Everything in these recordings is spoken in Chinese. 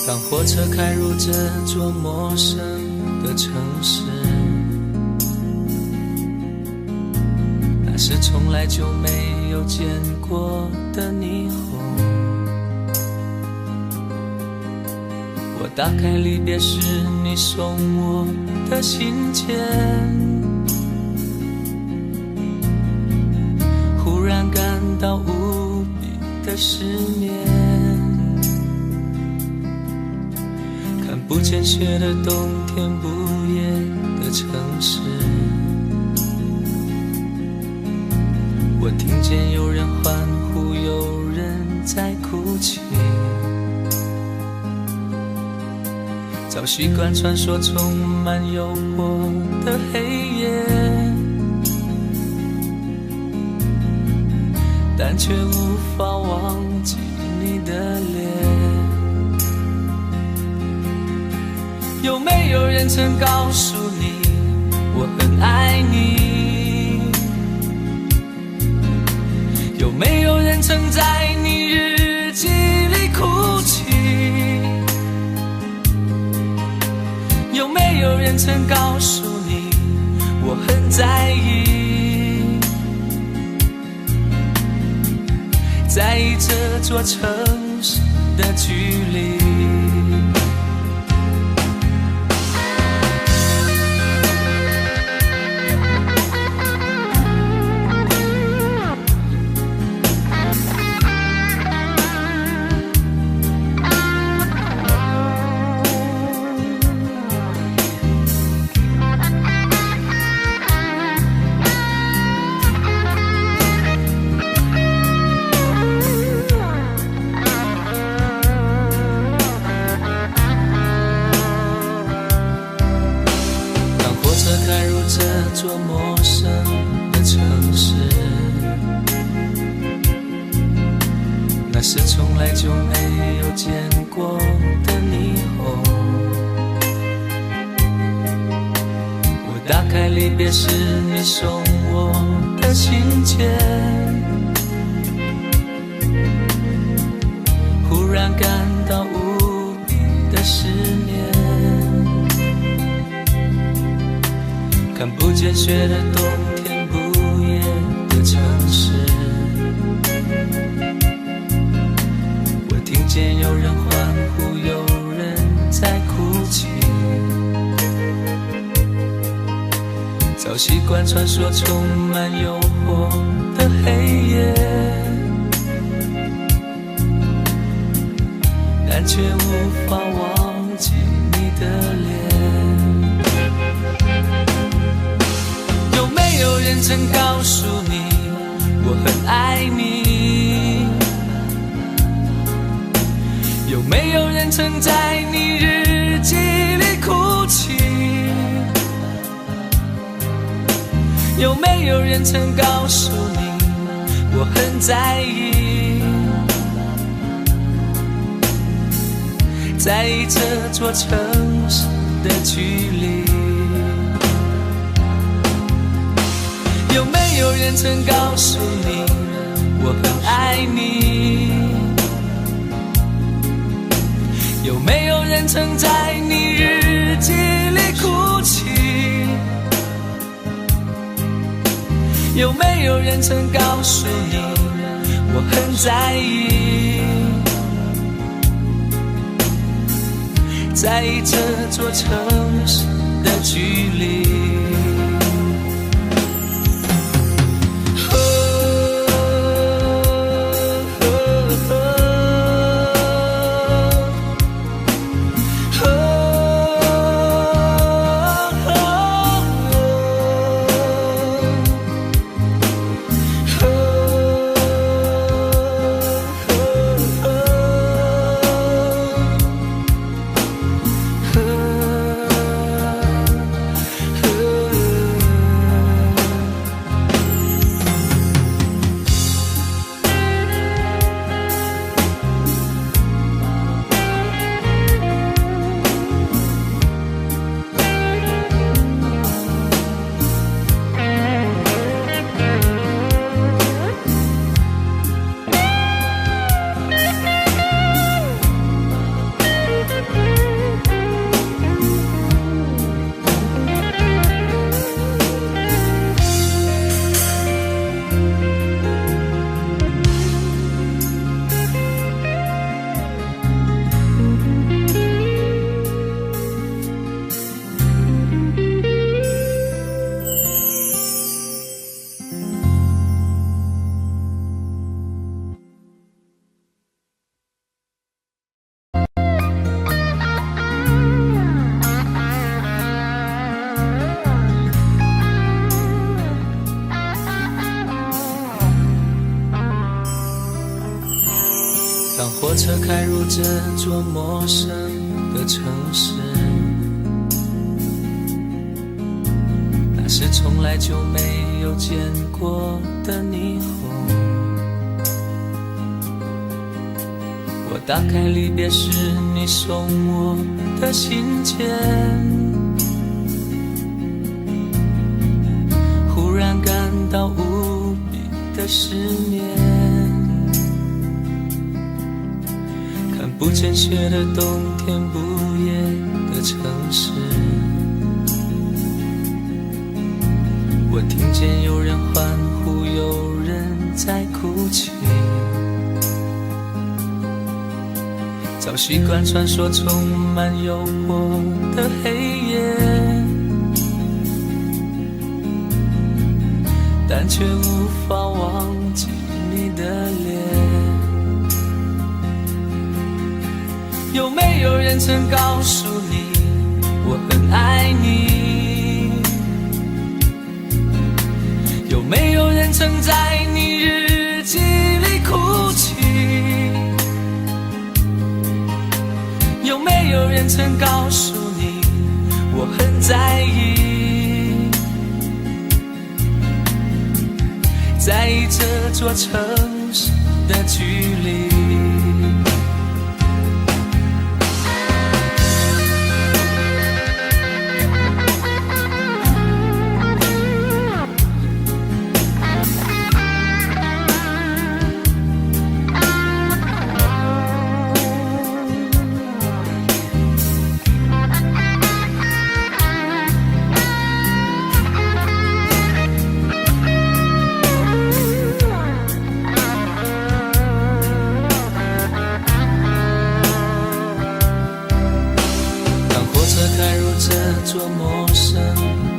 当火车开入这座陌生的城市，那是从来就没有见过的霓虹。我打开离别时你送我的信件，忽然感到无比的失眠。看不见雪的冬天，不夜的城市，我听见有人欢呼，有人在哭泣。早习惯穿梭充满诱惑的黑夜，但却无法忘记你的脸。有没有人曾告诉你我很爱你？有没有人曾在你日记里哭泣？有没有人曾告诉你我很在意？在意这座城市的距离。这座陌生的城市，那是从来就没有见过的霓虹。我打开离别时你送我的信件，忽然感到无比的失眠。看不见雪的冬天，不夜的城市，我听见有人欢呼，有人在哭泣。早习惯穿梭充满诱惑的黑夜，但却无法忘记你的脸。有没有人曾告诉你我很爱你？有没有人曾在你日记里哭泣？有没有人曾告诉你我很在意？在意这座城市的距离。有没有人曾告诉你我很爱你？有没有人曾在你日记里哭泣？有没有人曾告诉你我很在意？在意这座城市的距离。车开入这座陌生的城市，那是从来就没有见过的霓虹。我打开离别时你送我的信件，忽然感到无比的失眠。看不见雪的冬天，不夜的城市，我听见有人欢呼，有人在哭泣。早习惯传说充满诱惑的黑夜，但却无法忘记你的脸。有没有人曾告诉你我很爱你？有没有人曾在你日记里哭泣？有没有人曾告诉你我很在意？在意这座城市的距离。开入这座陌生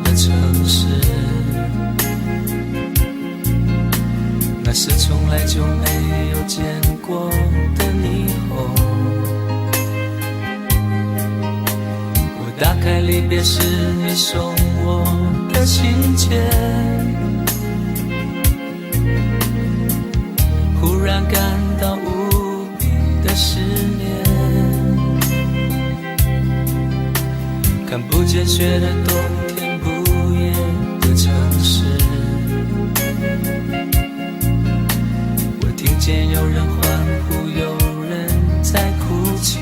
的城市，那是从来就没有见过的霓虹。我打开离别时你送我的信件，忽然感到无比的失眠。看不见雪的冬天，不夜的城市，我听见有人欢呼，有人在哭泣。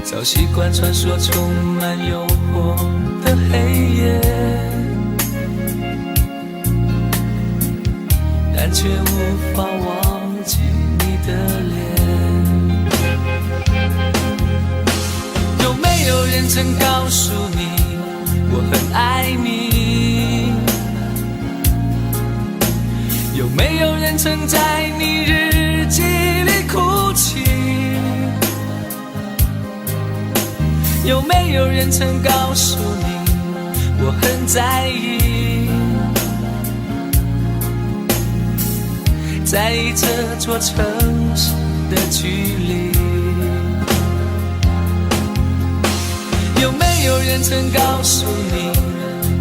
早习惯传说充满诱惑的黑夜，但却无法忘记你的脸。有没有人曾告诉你我很爱你？有没有人曾在你日记里哭泣？有没有人曾告诉你我很在意？在意这座城市的距离。有没有人曾告诉你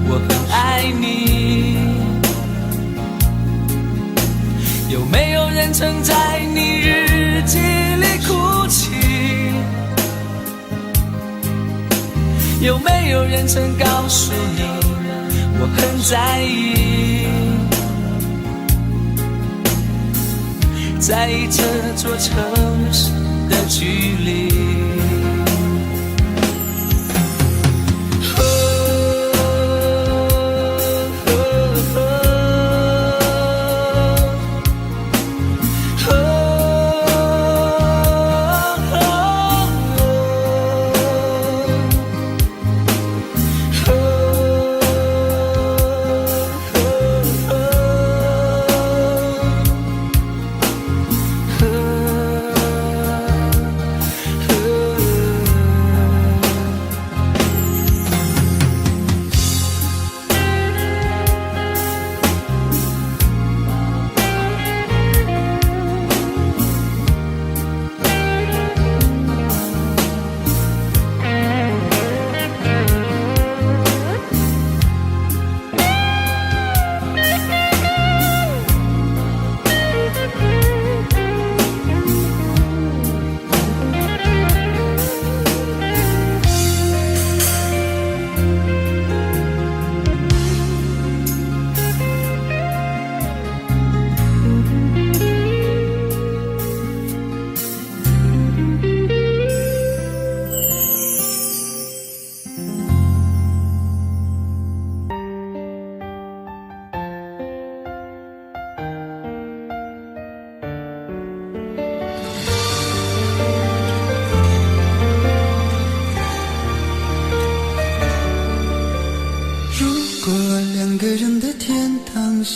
我很爱你？有没有人曾在你日记里哭泣？有没有人曾告诉你我很在意？在意这座城市的距离。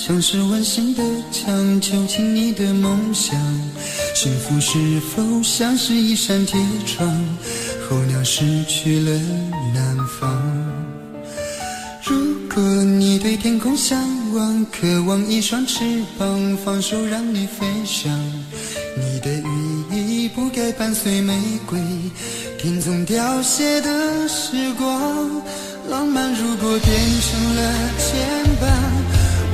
像是温馨的墙，囚禁你的梦想。幸福是否像是一扇铁窗，候鸟失去了南方。如果你对天空向往，渴望一双翅膀，放手让你飞翔。你的羽翼不该伴随玫瑰，听从凋谢的时光。浪漫如果变成了牵绊，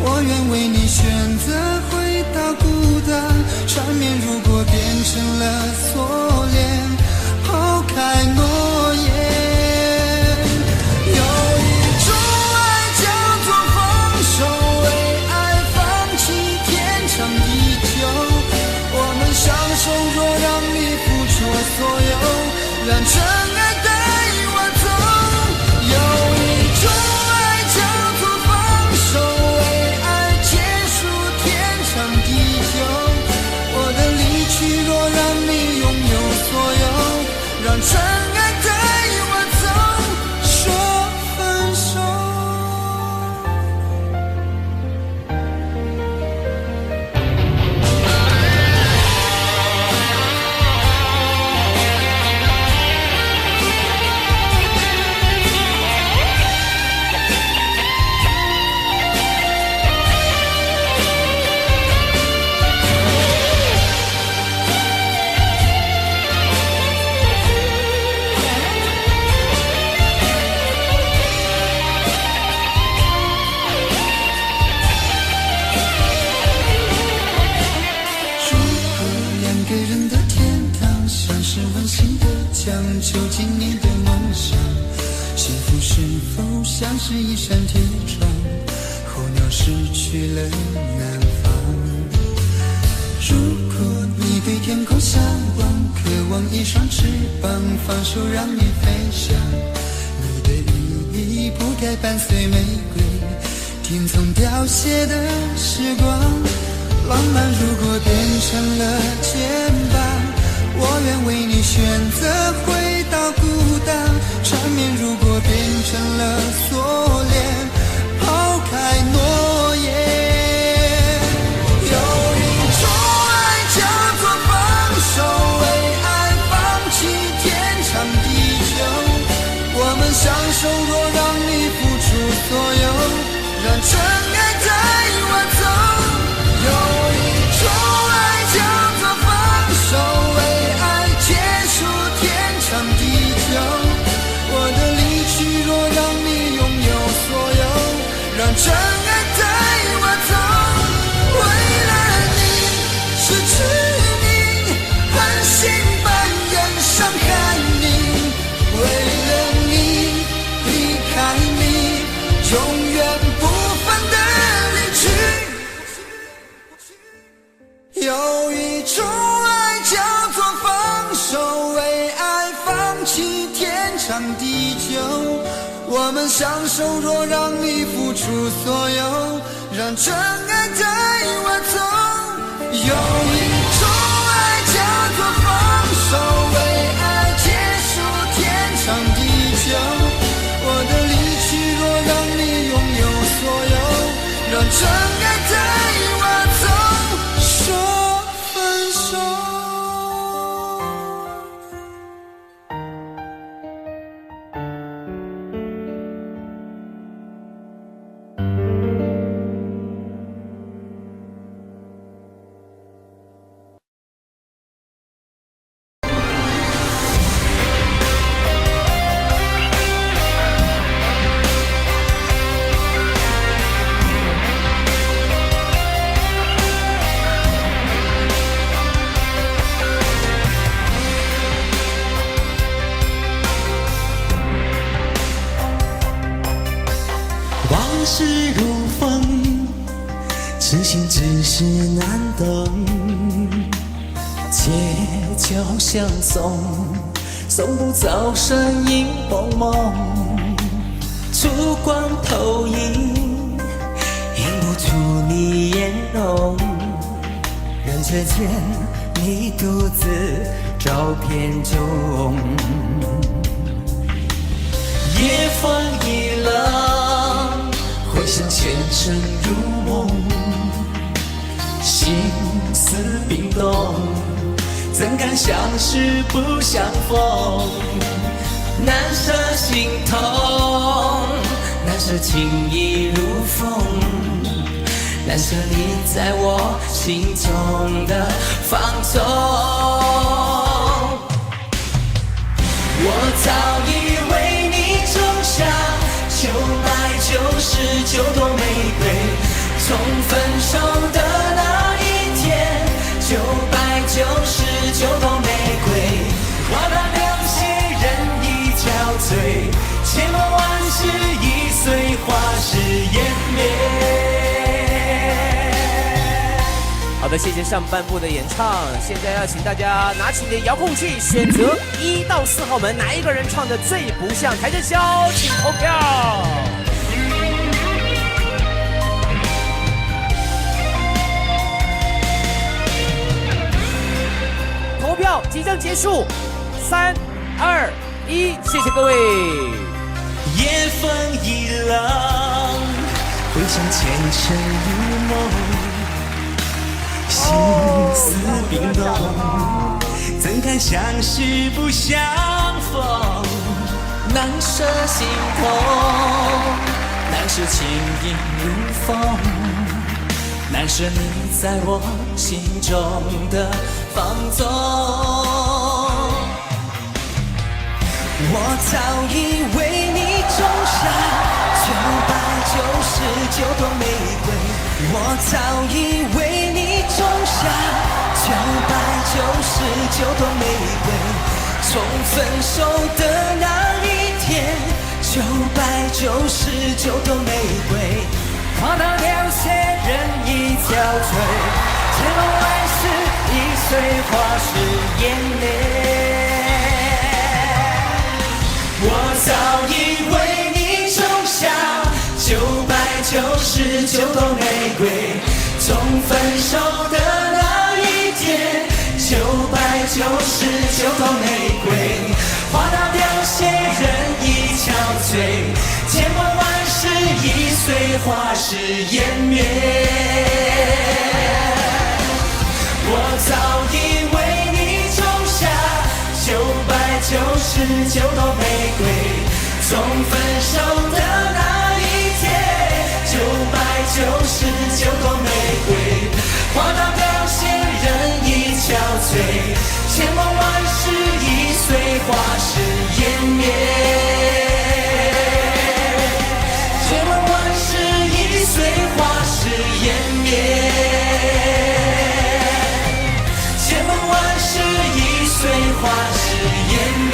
我愿为你选择回到孤单。缠绵如果变成了锁链，抛开诺言。有一种爱叫做放手，为爱放弃天长地久。我们相守，若让你付出所有，让真爱带我走。有一种爱叫做放手，为爱结束天长地久。我的离去，若让你拥有所有，让真爱带我走，说分手。囚禁你的梦想，幸福是否像是一扇铁窗，候鸟失去了南方。如果你对天空向往，渴望一双翅膀，放手让你飞翔。你的羽翼不该伴随玫瑰，听从凋谢的时光。浪漫如果变成了牵绊，我愿为你选择回到孤单。缠绵如果变成了锁链，抛开诺言。有一种爱叫做放手，为爱放弃天长地久。我们相守，若让你付出所有，让真爱带我走。有一种爱叫做放手，为爱结束天长地久。我的离去，若让你拥有所有，让真爱带我走。为了你，失去你，狠心扮演伤害你。为了你，离开你，永远不分的离去。有一种爱叫做放手，为爱放弃天长地久。我们相守，若让你付出所有，让真爱带我走。有一种爱叫做放手，为爱结束天长地久。我的离去，若让你拥有所有，让真爱带我走，说分手。往事如风，痴心只是难懂。借酒相送，送不走身影蒙蒙。烛光投影，映不出你颜容。人世间，你独自照片中。夜风一冷，回想前尘如梦。心思冰冻，怎敢相识不相逢？难舍心痛，难舍情意如风，难舍你在我心中的放纵。我早以为你种下9百99朵玫瑰，从分手的那一天，999朵玫瑰，花到流血人已憔悴，千万万事已随花事湮灭。好的，谢谢上半部的演唱。现在要请大家拿起你的遥控器，选择1到4号门，哪一个人唱的最不像台正宵，请投票。投票即将结束，3、2、1，谢谢各位。夜风一冷，回想前尘如梦。心思冰冻，怎敢相识不相逢？难舍心痛，难舍情意如风，难舍你在我心中的放纵。我早以为你种下999朵玫瑰，我早以为你种下999朵玫瑰，从分手的那一天，999朵玫瑰，花到流血人已憔悴，千万万事已随花事湮灭。我早以为你种下999朵玫瑰，从分手的那一天，999朵玫瑰，花到流血人已憔悴，千万万事已随花事湮灭。我早以为你种下999朵玫瑰，从分手的那一天，999朵玫瑰，花到流血人已憔悴，千万万事已随花事湮灭，千万万事已随花事湮灭，千万万事已随花事湮灭。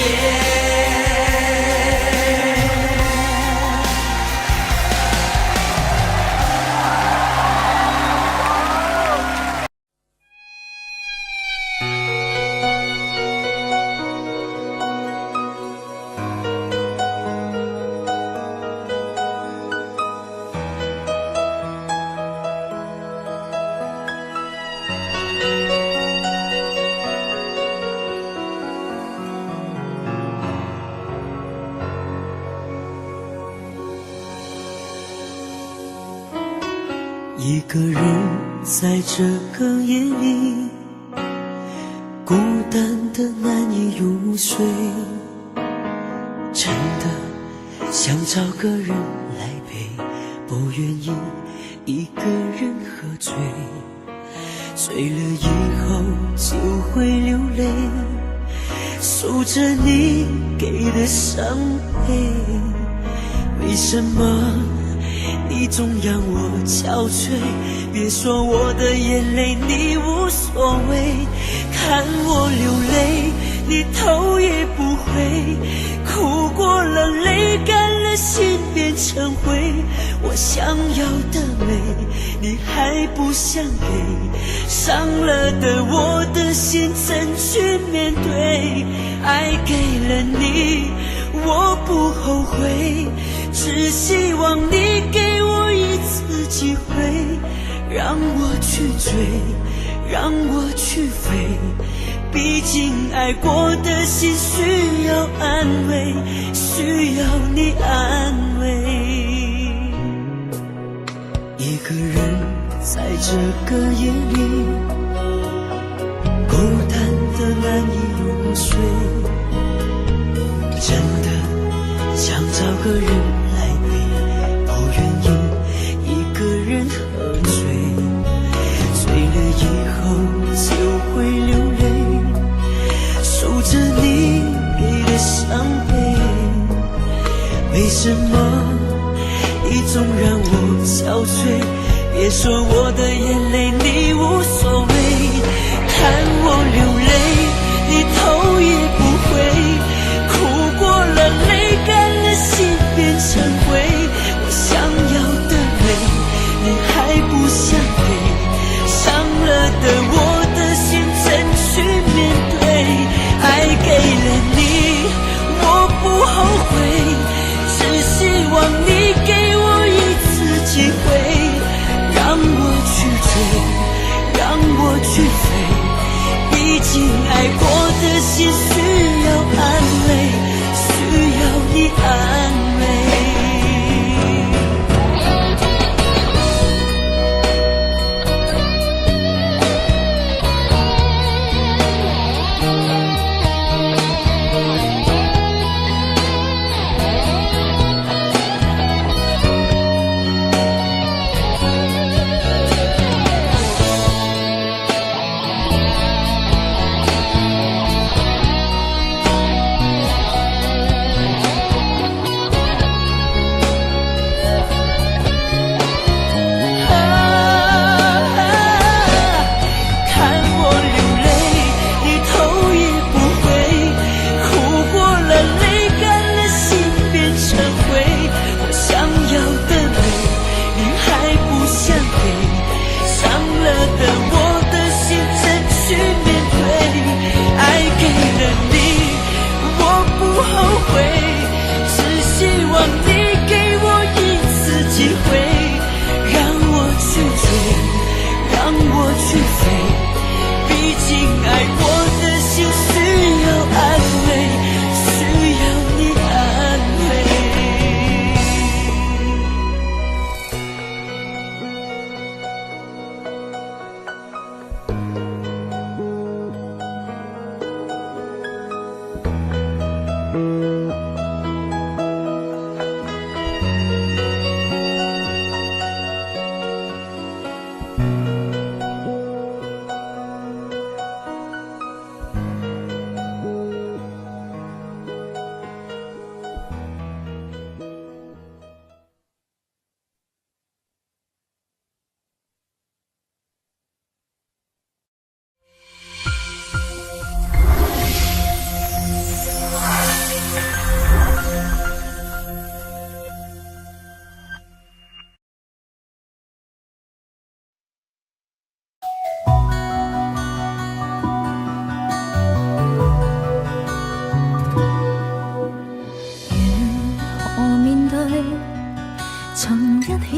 一个人在这个夜里，孤单的难以入睡，真的想找个人来陪，不愿意一个人喝醉，醉了以后就会流泪，数着你给的伤悲，为什么你总让我憔悴？别说我的眼泪你无所谓，看我流泪你头也不回，哭过了泪干了心变成灰，我想要的美你还不想给，伤了的我的心怎去面对？爱给了你我不后悔，只希望你给我一次机会，让我去追，让我去飞，毕竟爱过的心需要安慰，需要你安慰。一个人在这个夜里，孤单的难以入睡，真的想找个人来陪，不愿意一个人喝醉，醉了以后就会流泪，数着你给的伤悲，为什么你总让我憔悴？别说我的眼泪你无所谓，看我流泪你头也不回，哭过了泪干了心变成灰，我想要的泪你还不想给，伤了的我的心怎去面对？爱给了你我不后悔，只希望你给我一次机会，让我去追，让我去飞，毕竟爱过的心需要安慰，需要你安慰。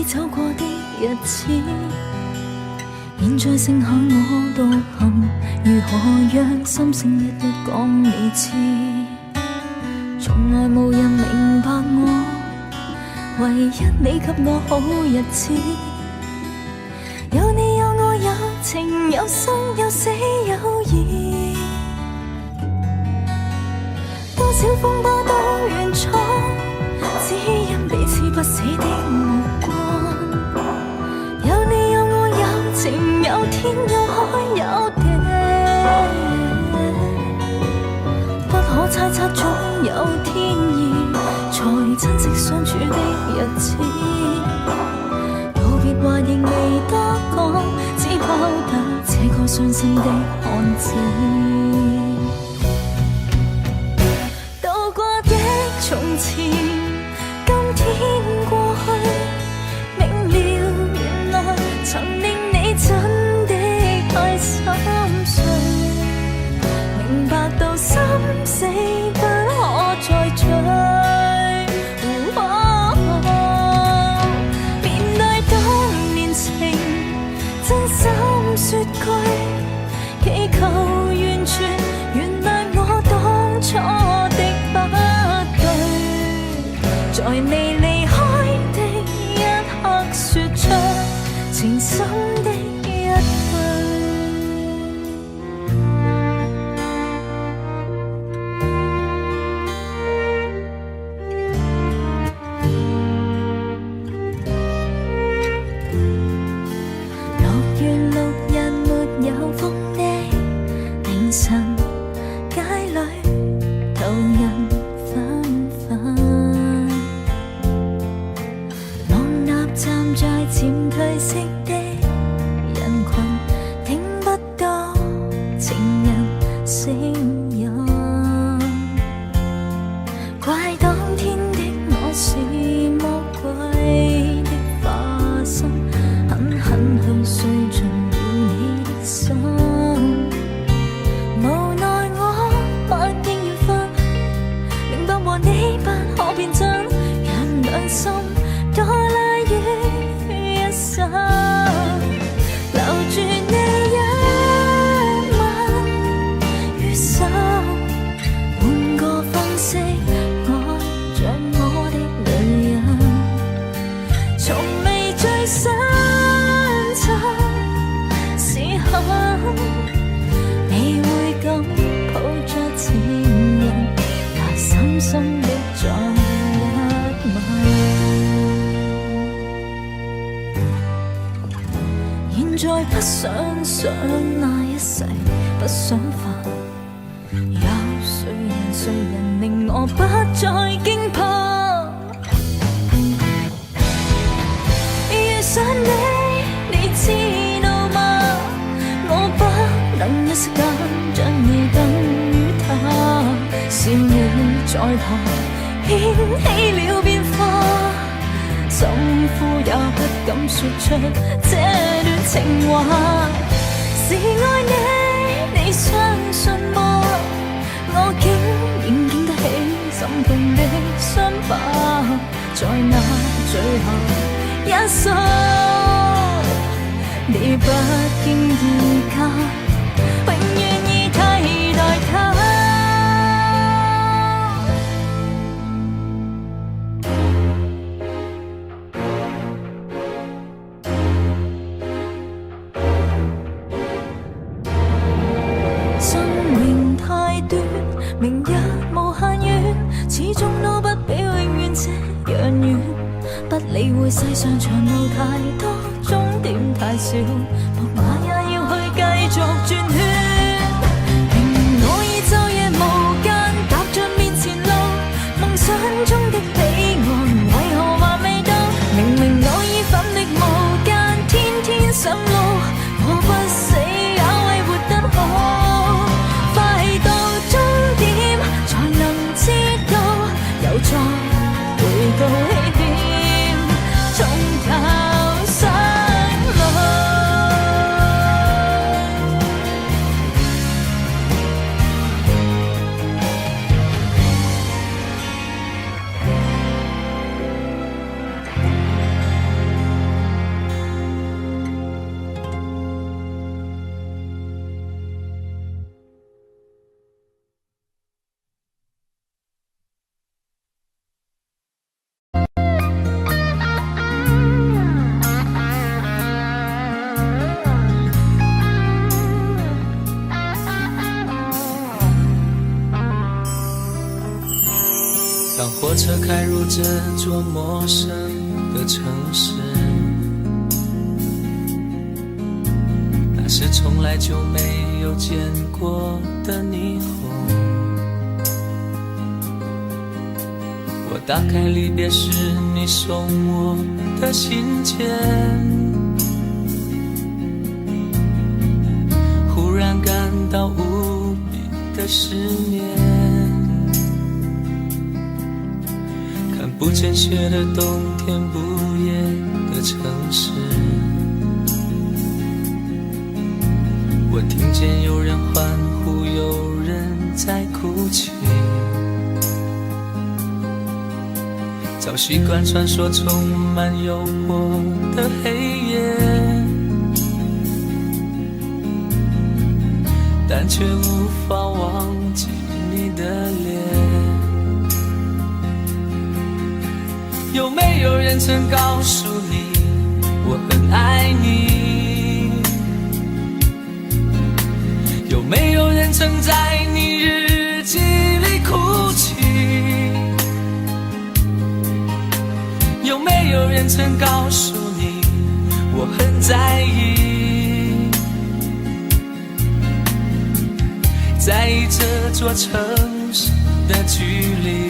走過的日子，現在剩下我獨行，如何讓心聲一一講你知？從來無人明白我，唯一你給我好日子。有你有我有情有生有死有義，多少風波都願闖，只因彼此不死的目光。有你有我有情有天有海有地，不可猜測總有天意，才珍惜相處的日子。道別話仍未多講，只拋下這個傷心的漢子。渡過的從前，今天過去，明了原來曾令你真的太心碎，明白到心死不可再追。面對當年情，真心說句，祈求完全原諒我當初的不對，在你離開的一刻說出情深的渐褪色的人群，听不到情人声音。怪当天的我是魔鬼的化身，狠狠去碎尽了你的心。无奈我不應緣分，明白和你不可變真，讓兩心多拉於一生。留住你一吻於心，換個方式愛着我的女人，從未最深沉時候，你會咁抱着情人，拿深深的再一吻。現在不想想那一世，不想煩，有誰人令我不再驚怕？遇上你知道嗎？我不能一息間將你等於他，是你在旁掀起了變化，心呼也不敢說出這段情話。是愛你，你相信嗎？我竟然經得起心痛的傷疤，在那最後一宿，你不經意間永遠已替代他。生命太短，明日無限遠，始終都不比永遠這樣遠。不理會世上長路太多，終點太少，木馬也要去繼續轉圈。明明我已晝夜無間，踏着面前路，夢想中的彼岸為何還未到？明明我已奮力無間，天天上路，我不死也為活得好，快到終點才能知道，又再回到起點，從頭上路。当火车开入这座陌生的城市，那是从来就没有见过的霓虹。我打开离别时你送我的信件，忽然感到无比的失眠。看不见雪的冬天，不夜的城市，我听见有人欢呼，有人在哭泣。早习惯传说充满诱惑的黑夜，但却无法忘记你的脸。有没有人曾告诉你我很爱你？有没有人曾在你日记里哭泣？有没有人曾告诉你我很在意？在意这座城市的距离。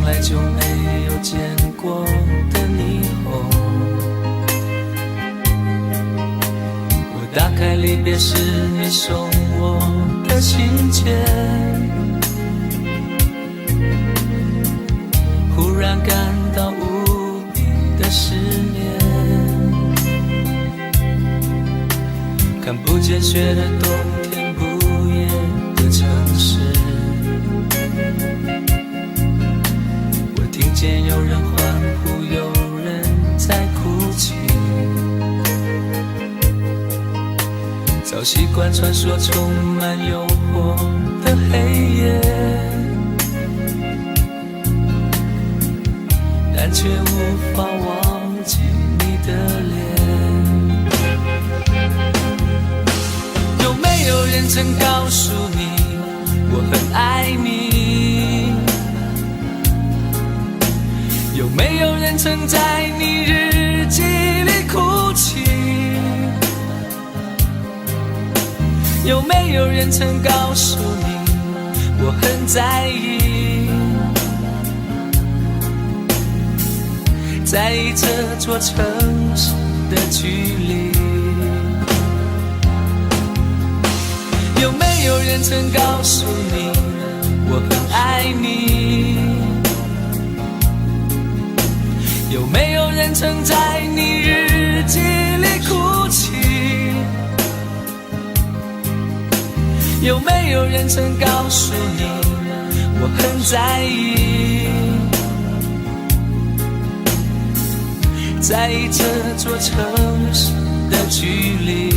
来就没有见过的霓虹。我打开离别时你送我的信件，忽然感到无比的失眠。看不见雪的冬天，不夜的城市，我听见有人欢呼，有人在哭泣。早习惯穿梭充满诱惑的黑夜，但却无法忘记你的脸。有没有人曾告诉你我很爱你？有没有人曾在你日记里哭泣？有没有人曾告诉你我很在意？在意这座城市的距离。有没有人曾告诉你我很爱你？有没有人曾在你日记里哭泣？有没有人曾告诉你我很在意？在意这座城市的距离。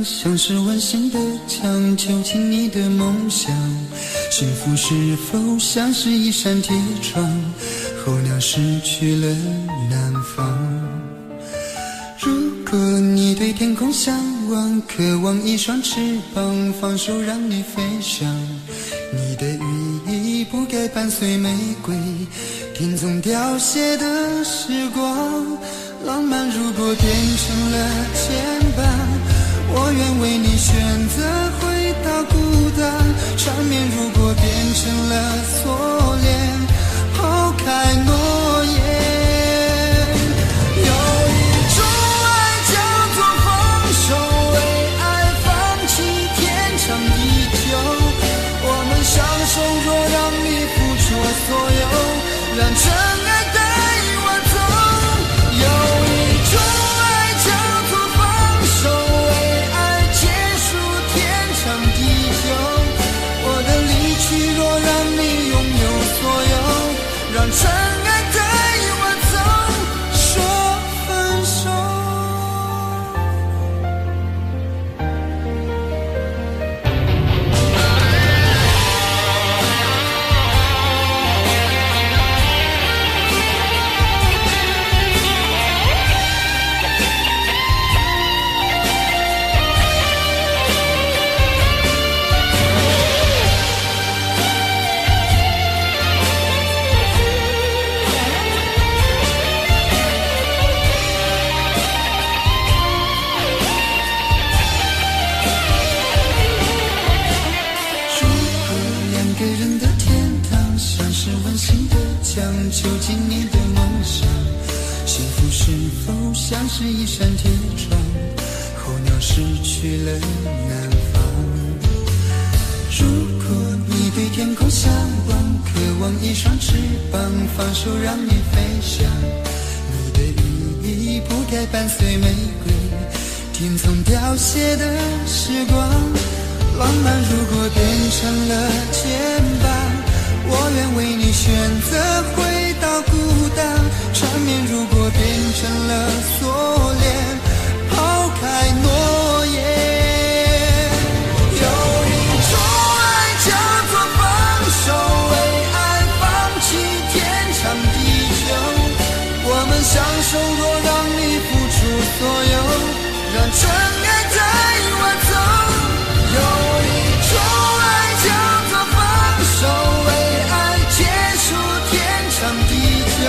像是温馨的墙，囚禁你的梦想。幸福是否像是一扇铁窗，候鸟失去了南方。如果你对天空向往，渴望一双翅膀，放手让你飞翔。你的羽翼不该伴随玫瑰，听从凋谢的时光。浪漫如果变成了牵绊，我愿为你选择回到孤单。缠绵如果变成了锁链，抛开诺言。有一种爱叫做放手，为爱放弃天长地久。我们相守，若让你付出所有，让真爱带我走。有一种爱叫做放手，为爱结束是否像是一扇铁窗，候鸟失去了南方。如果你对天空向往，渴望一双翅膀，放手让你飞翔，你的羽翼不该伴随玫瑰天从凋谢的时光。浪漫如果变成了肩膀，我愿为你选择回到孤单。缠绵如果变成了锁链，抛开诺言。有一种爱叫做放手，为爱放弃天长地久。我们相守，若让你付出所有，让真爱带我走。有一种爱叫做放手，为爱结束天长地久。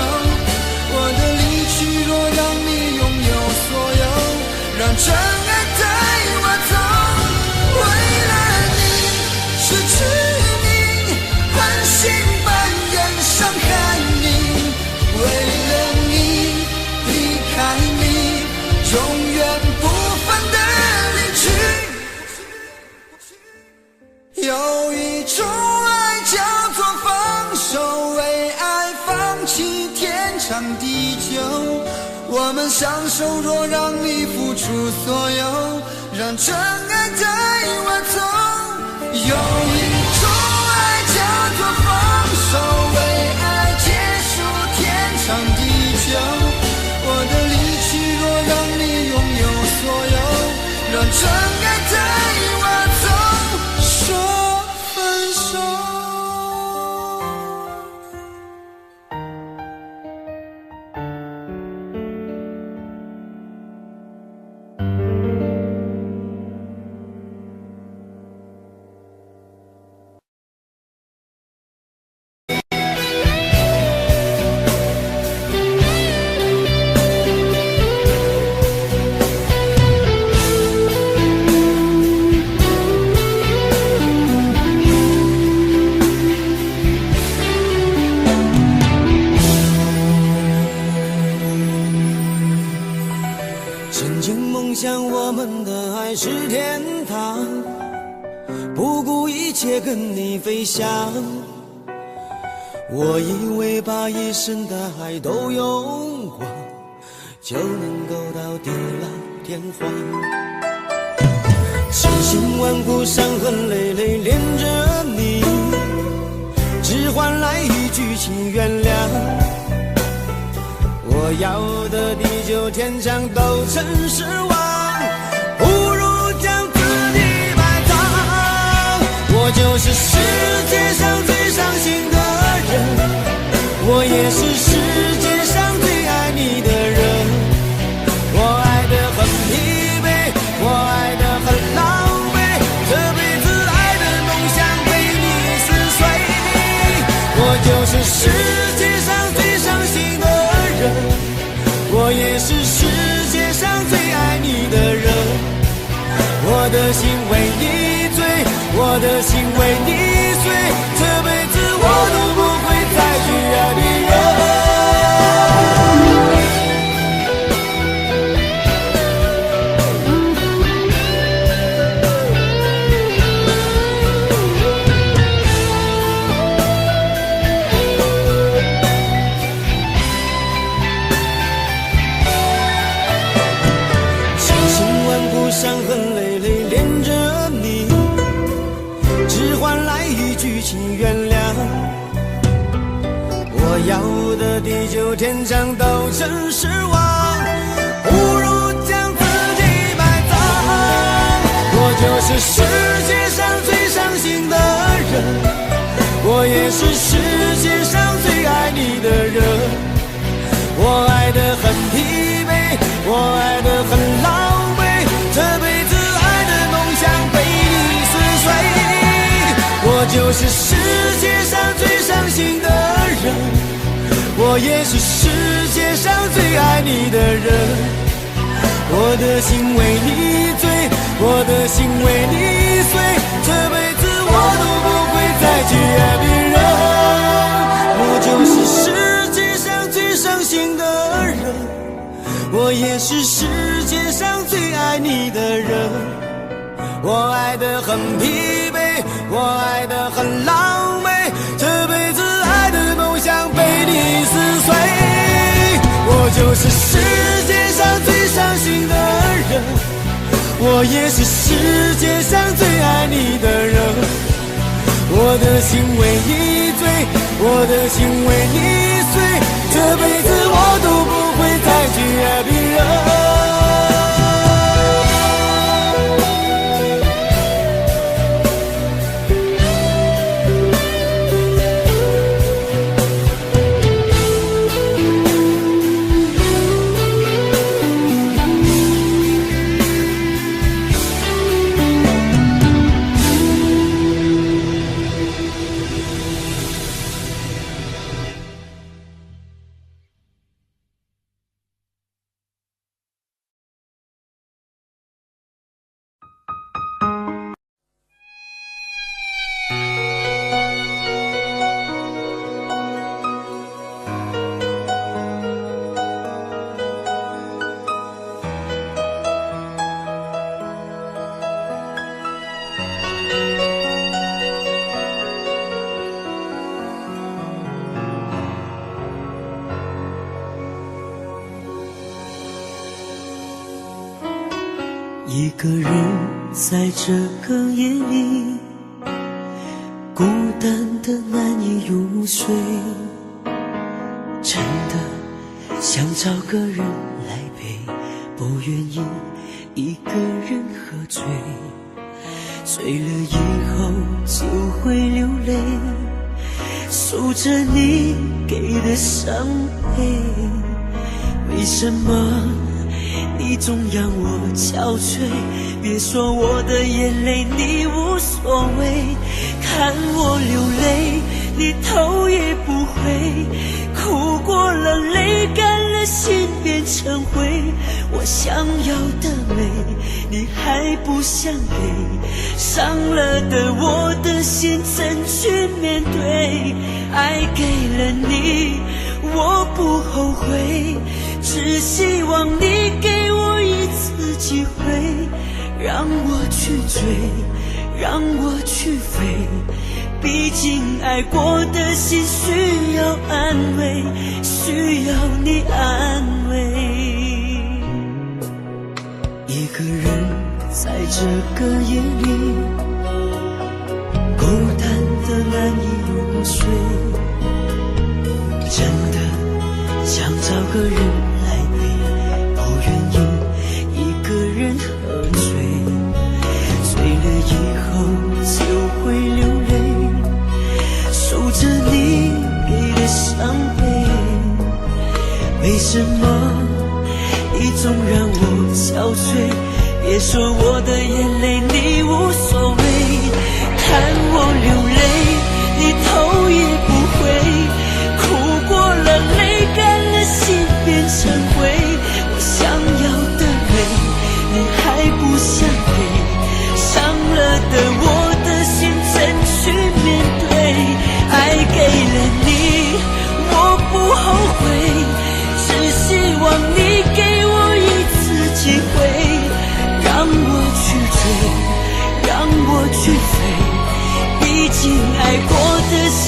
我的离去若让你拥有所有，让真爱带我走。为了你失去你，狠心扮演伤害你，为了你离开你，永远不分的离去。有一种爱叫做放手，为爱放弃天长地久。我们相守，若让你付出所有，让真爱带我走。有一种爱叫做放手，为爱结束天长地久。我的离去若让你拥有所有，让真爱带我走。说分手。曾经梦想我们的爱是天堂，不顾一切跟你飞翔。我以为把一生的爱都用光，就能够到地老天荒。千辛万苦伤痕累累恋着你，只换来一句请原谅。我要的地久天长都成失望，不如将自己埋葬。我就是世界上最伤心的人，我也是世界上最爱你的人。我爱得很疲惫，我爱得很狼狈，这辈子爱的梦想被你撕碎。我就是世界上最伤心的人，我也是世界上最爱你的人。我的心为你醉，我的心为你碎，这辈子我都不会再去爱别人。伤痕累累恋着你，只换来一句请原谅。我要的地久天长都成失望，不如将自己埋葬。我就是世界上最伤心的人，我也是世界上最爱你的人。我爱得很疲惫，我爱得很狼狈，这辈子爱的梦想被你撕碎。我就是世界上最伤心的人，我也是世界上最爱你的人。我的心为你醉，我的心为你碎，这辈子我都不会再去爱别人。我就是世界上最伤心的人，我也是世界上最爱你的人。我爱得很疲惫，我爱得很狼狈，这辈子爱的梦想被你撕碎。我就是世界上最伤心的人，我也是世界上最爱你的人。我的心为你醉，我的心为你碎，这辈子我都不会再去爱别人。一个人在这个夜里，孤单的难以入睡，真的想找个人来陪，不愿意一个人喝醉，醉了以后就会流泪，数着你给的伤悲，为什么你总让我憔悴？别说我的眼泪你无所谓，看我流泪你头也不回，哭过了泪干了心变成灰，我想要的美你还不想给，伤了的我的心怎去面对？爱给了你我不后悔，只希望你给我一次机会，让我去追，让我去飞，毕竟爱过的心需要安慰，需要你安慰。一个人在这个夜里，孤单的难以入睡，真的想找个人来陪，不愿意一个人喝醉，醉了以后就会流泪，数着你给的伤悲，为什么你总让我憔悴？别说我的眼泪你无所谓，看我流泪你头也不回，哭过了泪干了心变成灰，我想要的美你还不想给，伤了的我的心怎去面对？爱给了你我不后悔，只希望你给我一次机会，让我去追，让我去飞，毕竟爱过的心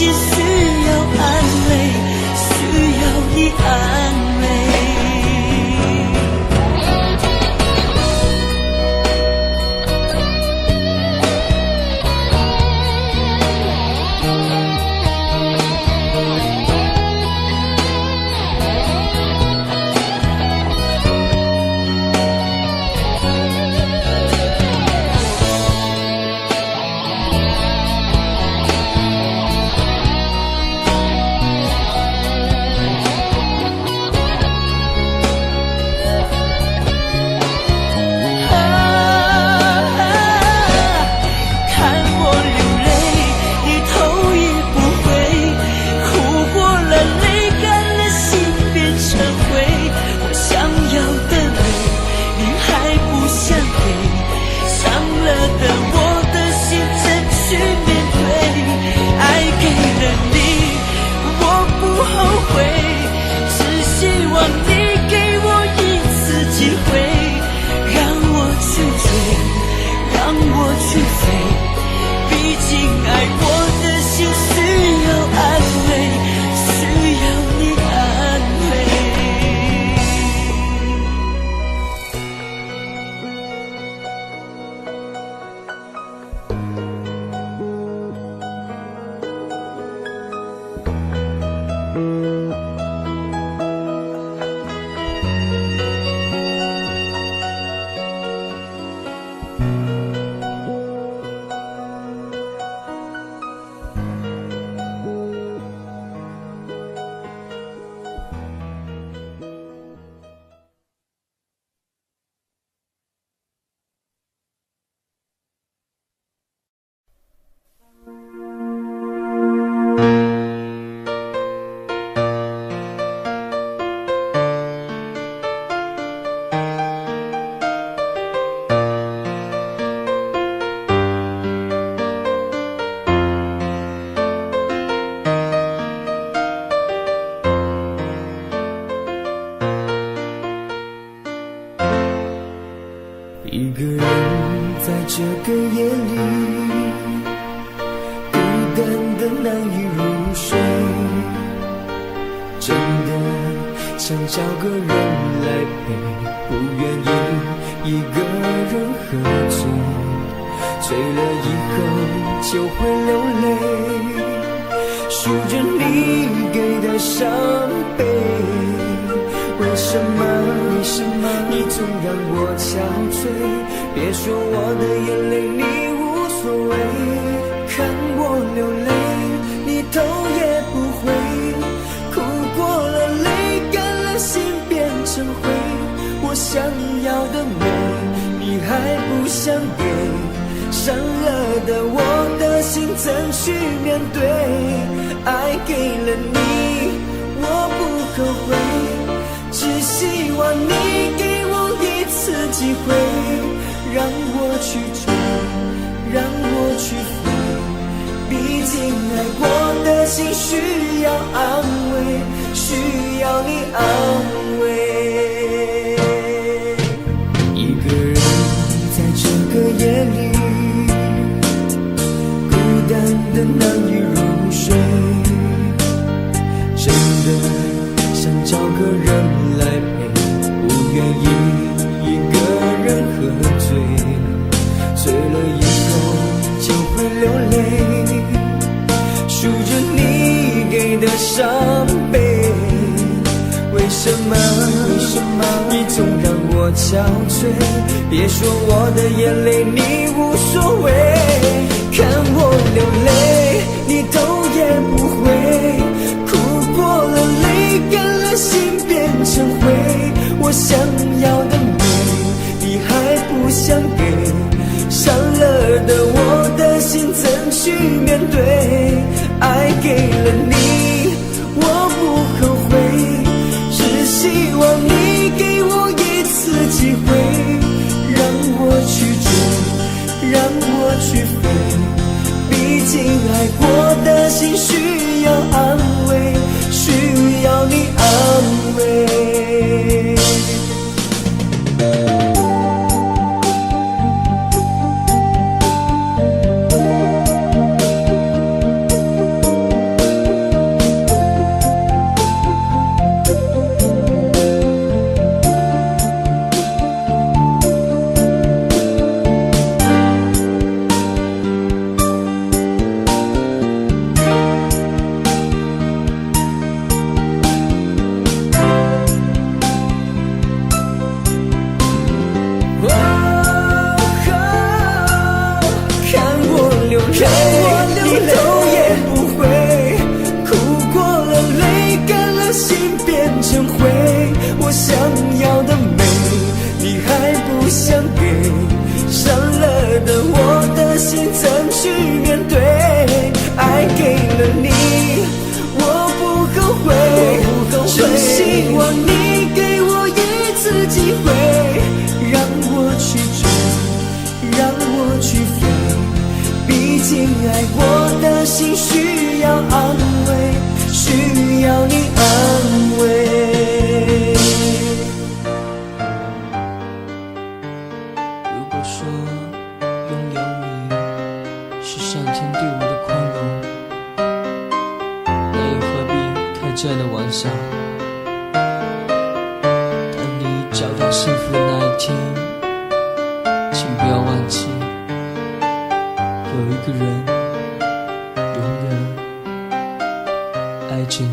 一个人在这个夜里，孤单的难以入睡，真的想找个人来陪，不愿意一个人喝醉，醉了以后就会流泪，数着你给的伤悲。为什么你总让我憔悴？别说我的眼泪你无所谓，看我流泪你头也不回，哭过了泪干了心变成灰，我想要的美你还不想给，伤了的我的心怎去面对？爱给了你我不后悔，只希望你给我一次机会，让我去追，让我去飞，毕竟爱过的心需要安慰，需要你安慰。一个人在这个夜里，孤单的难以入睡，真的想找个人来陪，不愿意一个人喝醉，醉了以后就会流泪，数着你给的伤悲。为什么你总让我憔悴？别说我的眼泪你无所谓，看我流泪你头也不回，哭过了泪干了心变成灰，我想要的美你还不想给，伤了的我的心怎去面对？爱给了你我不后悔，只希望你给我一次机会，让我去追，让我去飞，毕竟爱过的心需要安慰，需要你安慰。爱过的心需要安慰，需要你安慰。如果说拥有你是上天对我的宽容，那又何必开这样的玩笑？当你找到幸福的那一天，请不要忘记，有一个人永远爱着你。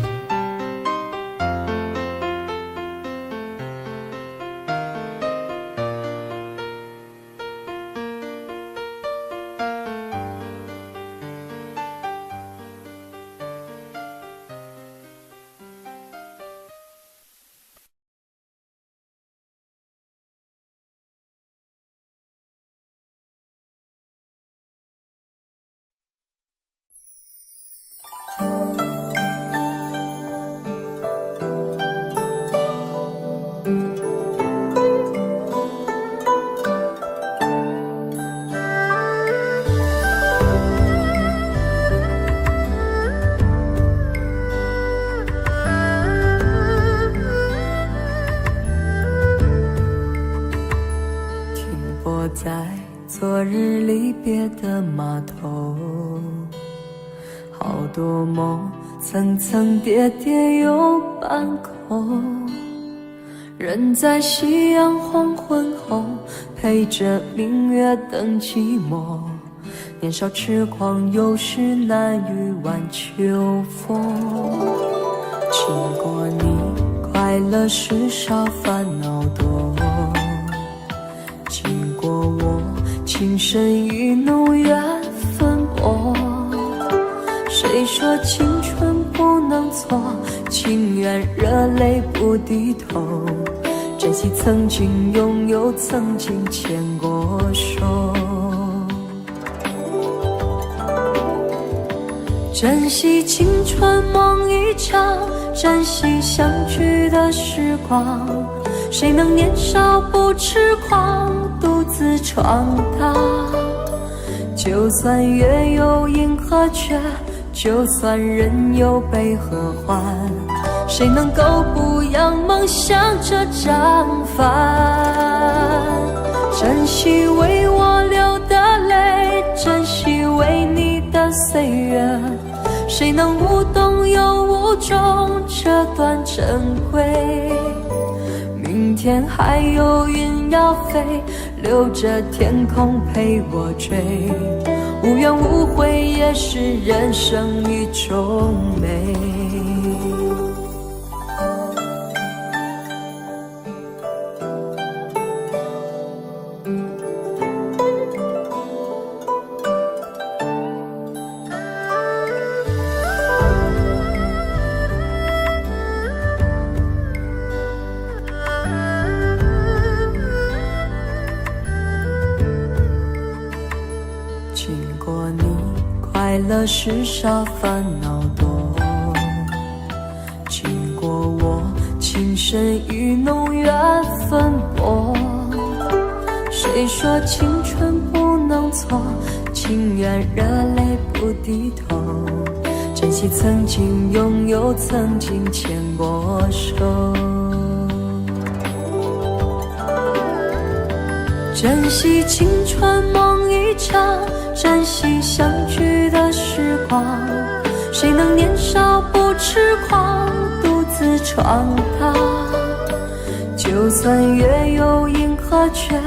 坐在昨日离别的码头，好多梦层层叠叠又半空，人在夕阳黄昏后，陪着明月等寂寞。年少痴狂，有时难御晚秋风。经过你，快乐时少，烦恼多。经过我，情深意浓，缘分薄。谁说青春不能错？情愿热泪不低头。珍惜曾经拥有，曾经牵过手。珍惜青春梦一场，珍惜相聚的时光。谁能年少不痴狂，独自闯荡？就算月有阴和缺，就算人有悲和欢，谁能够不扬梦想这张帆？珍惜为我流的泪，珍惜为你的岁月，谁能无动又无衷这段珍贵？明天还有云要飞，留着天空陪我追。无怨无悔也是人生一种美。快乐时少，烦恼多。经过我，情深意浓，缘分薄。谁说青春不能错？情愿热泪不低头。珍惜曾经拥有，曾经牵过手。珍惜青春梦一场，珍惜相聚的时光。谁能年少不痴狂，独自闯荡？就算月有阴和缺，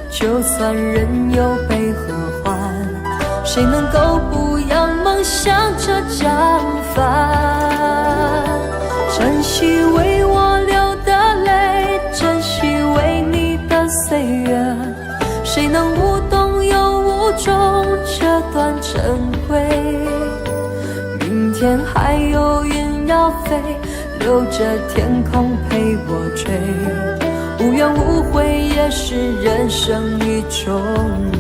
就算人有悲和欢，谁能够不扬梦想这张帆？珍惜为我流的泪，珍惜为你的岁月，谁能无动又无衷这段珍贵？明天还有云要飞，留着天空陪我追。无怨无悔也是人生一种美。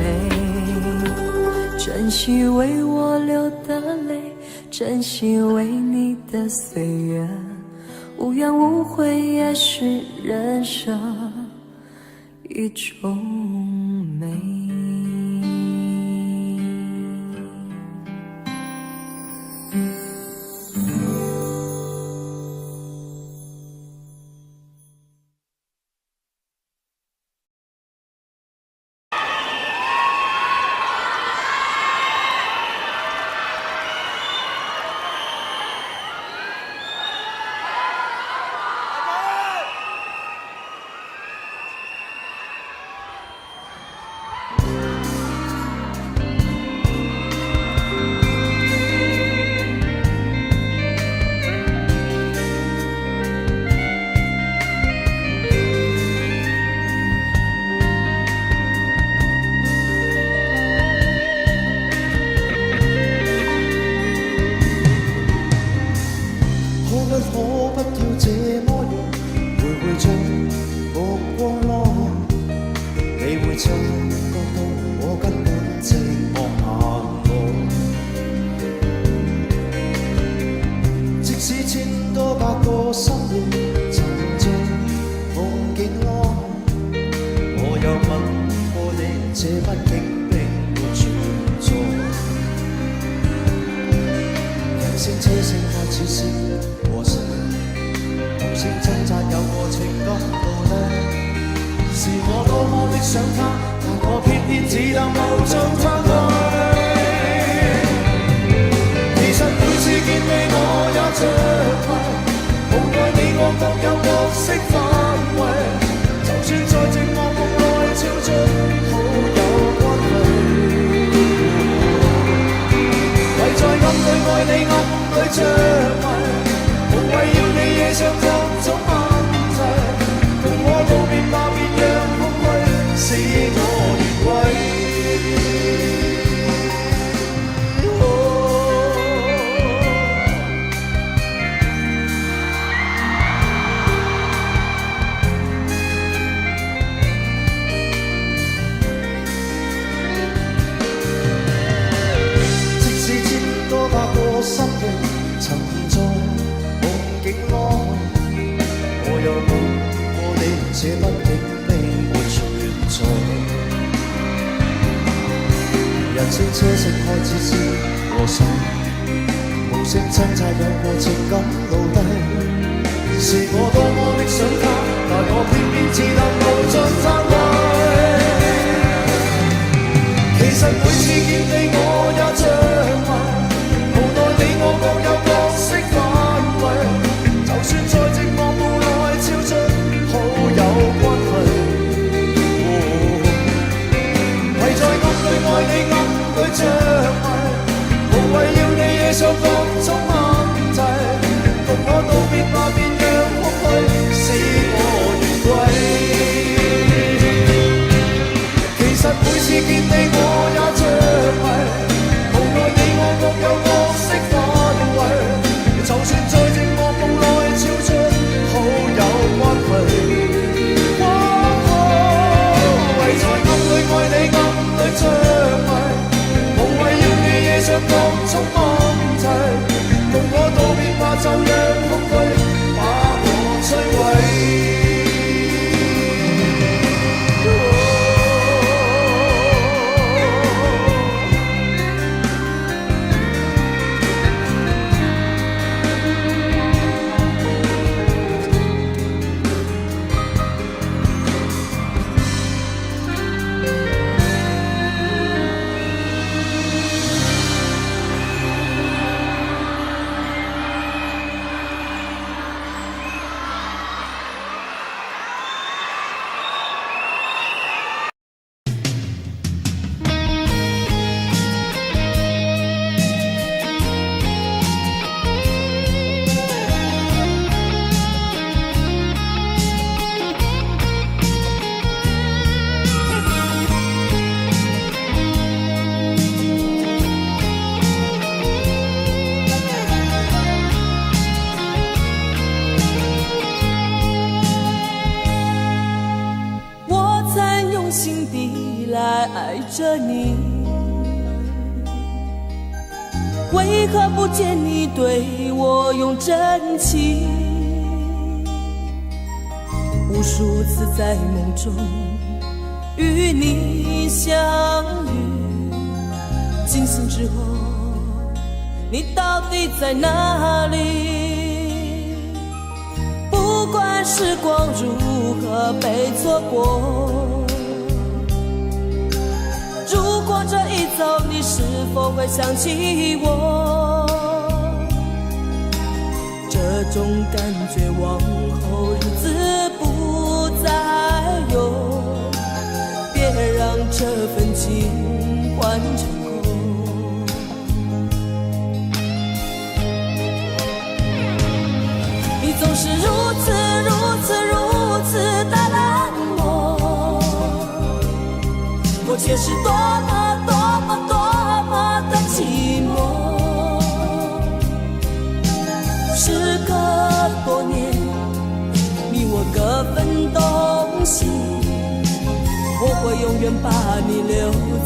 珍惜为我流的泪，珍惜为你的岁月。无怨无悔也是人生一种美。是我多麼的的想他，但我偏偏只得無盡歎遺。其實每次見你我也着迷，無奈你我各有角色範圍。就算在寂寞夢內超出好有關係，唯在暗裏愛你暗裏着迷，無謂要你惹上各種問題。共我道別吧，別讓空虛使我越軌。心裏沉在夢境內，我又夢過你，這畢竟並沒存在。人聲車聲開始是和諧，無聲掙扎有過情感奴隸。是我多麼的想他，但我偏偏只得無盡歎遺。其實每次見你我也着迷，你我各有角色範圍，就算在寂寞夢內超出好有關係。唯在暗裏愛你暗裏着迷，無謂要你惹上各種問題。共我道別吧，別讓空虛使我越軌。其實每次見你我也着迷，無奈你我各有角色範圍，就算在寂寞夢內超出好有關係。唯在暗裏愛你暗裏着迷，無謂要你惹上各種問題。共我道別吧，就讓空虛把我摧毀。着你，为何不见你对我用真情？无数次在梦中与你相遇，惊醒之后，你到底在哪里？不管时光如何被错过，如果这一走，你是否会想起我？这种感觉往后日子不再有，别让这份情换成空。你总是如此的冷漠，我却是多么的寂寞。时隔多年，你我各分东西，我会永远把你留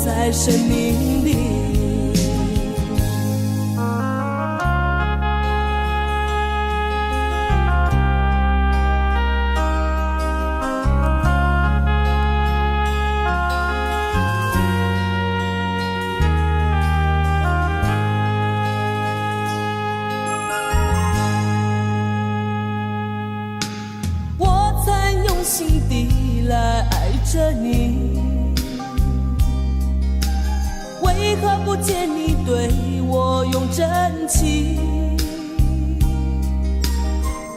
在生命里。心底来爱着你，为何不见你对我用真情？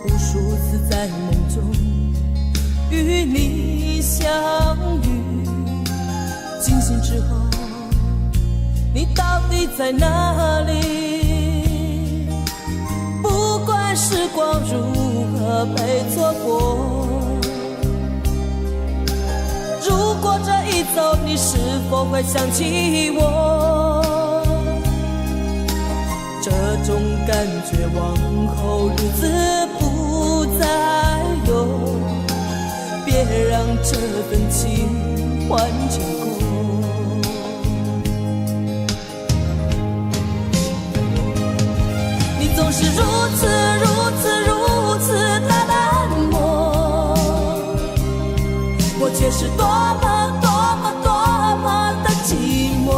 无数次在梦中与你相遇，惊醒之后，你到底在哪里？不管时光如何被错过，如果这一走，你是否会想起我？这种感觉往后日子不再有，别让这份情换结果。你总是如此的冷漠，我却是多么的寂寞。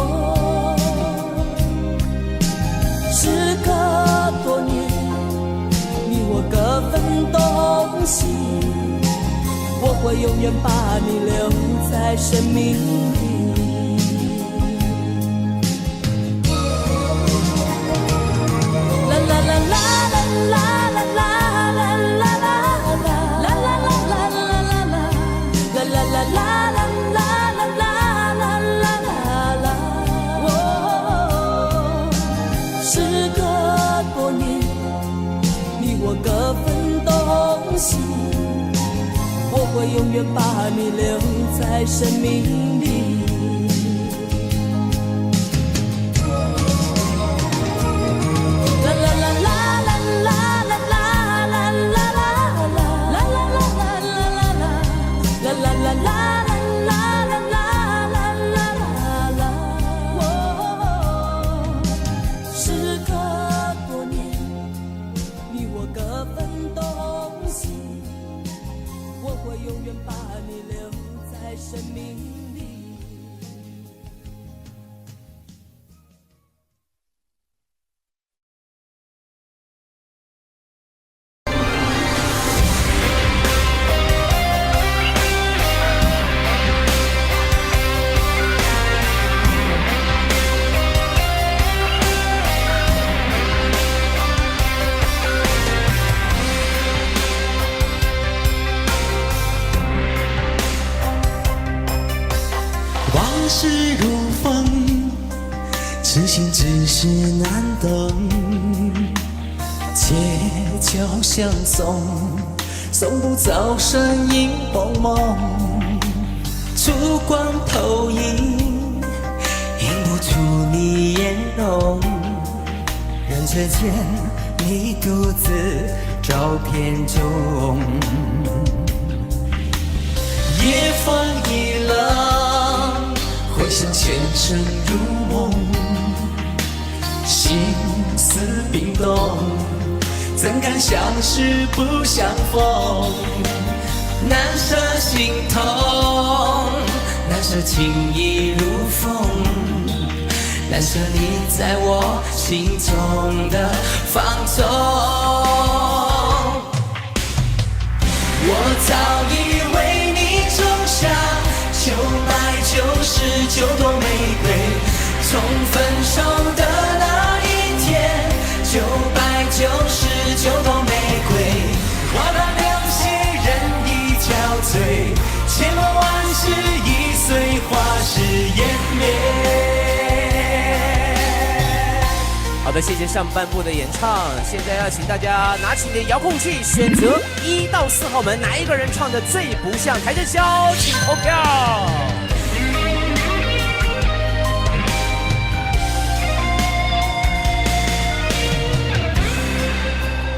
时隔多年，你我各分东西，我会永远把你留在生命里。啦啦啦啦啦啦啦啦。我会永远把你留在生命里。啦啦啦啦啦啦啦啦啦啦啦啦啦啦啦啦啦。永远把你留在生命里。往事如风，痴心只是难懂。街角相送，送不走身影蒙蒙。烛光投影，映不出你颜容。人世间，你独自照片中。夜风一冷，回想前尘如梦，心思冰冻，怎敢相识不相逢？难舍心痛，难舍情意如风，难舍你在我心中的放纵。我早已为你种下9百99朵玫瑰，从分手的那一天，999朵玫瑰，我把流血任意憔悴，千万万事已碎，花事湮灭。好的，谢谢上半部的演唱。现在要请大家拿起你的遥控器，选择1到4号门，哪一个人唱的最不像台正宵，请投票。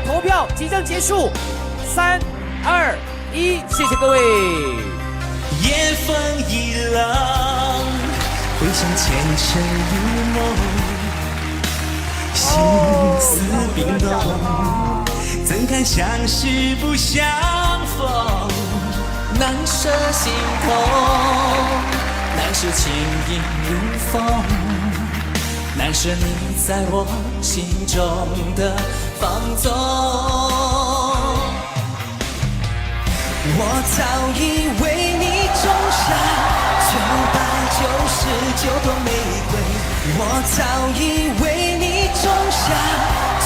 投票即将结束，3、2、1，谢谢各位。夜风一冷，回想前尘如梦。心思冰冻，怎堪相识不相逢？难舍心痛，难舍情意如风，难舍你在我心中的放纵。我早已为你种下999朵玫瑰，我早已为你种下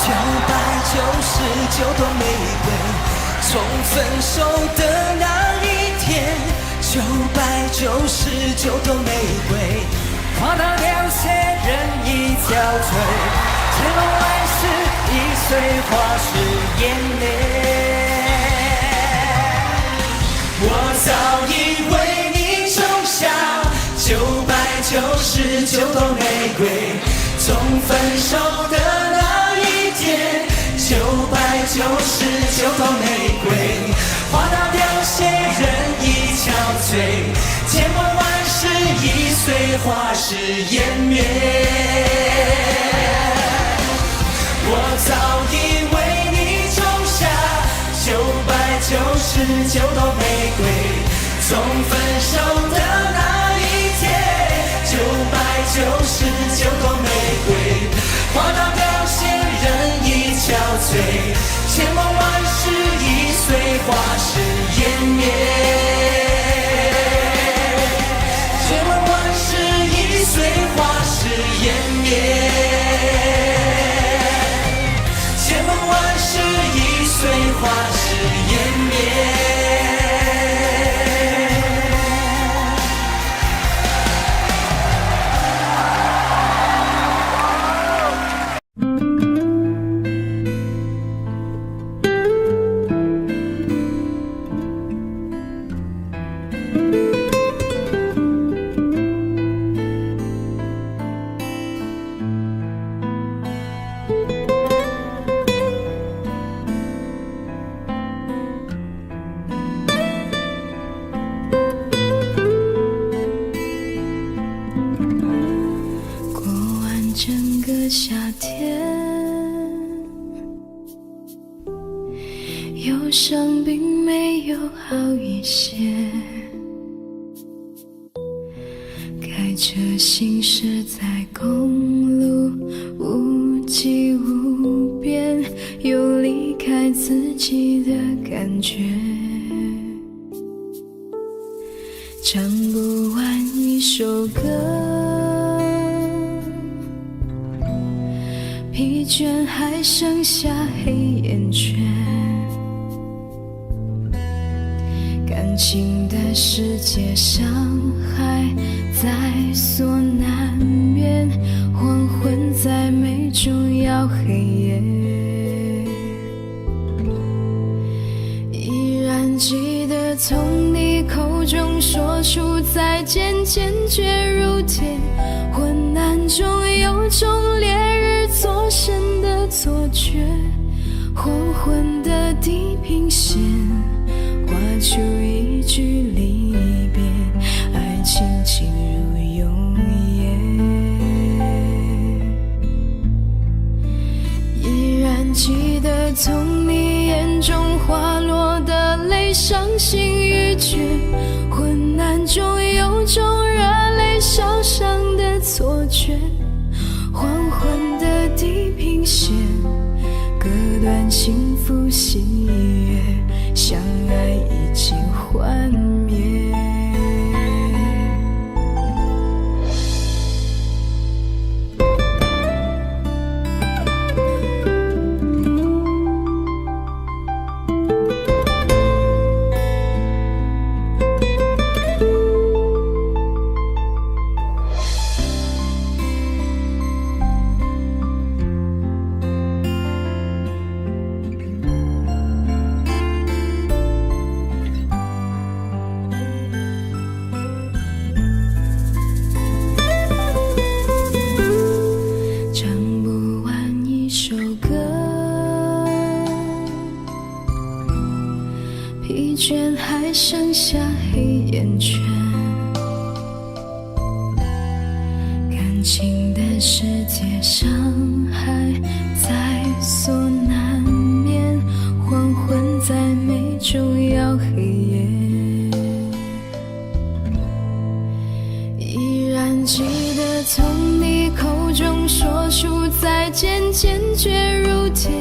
999朵玫瑰，从分手的那一天，999朵玫瑰，花到凋谢，人已憔悴，千万万事已随花事湮灭。我早已为你种下999朵玫瑰，从分手的那一天，999朵玫瑰，花到凋谢，人已憔悴，千万万事已随花事湮灭。我早已为你种下999朵玫瑰，从分手的那一天，999朵玫瑰，花到凋谢，人已憔悴，千万万事已随花事湮灭，千万万事已随花事湮灭，千万万事已随花事湮灭。夏天，忧伤并没有好一些，开车行驶在公路，无际无边，有离开自己的感觉，唱不完一首歌，疲倦还剩下黑眼圈，感情的世界伤害在所难免，黄昏在眉中要黑夜，依然记得从你口中说出再见，坚决如铁，昏暗中有种烈日灼身的错觉，黄昏的地平线画出一句离别，爱情进入永夜，依然记得从你眼中滑落的泪，伤心欲绝，昏暗中有种热泪烧伤的错觉，黄昏的地平线割断幸福喜悦，相爱已经幻灭。疲倦还剩下黑眼圈，感情的世界伤害在所难免，黄昏在眉中要黑夜，依然记得从你口中说出再见，坚决如铁，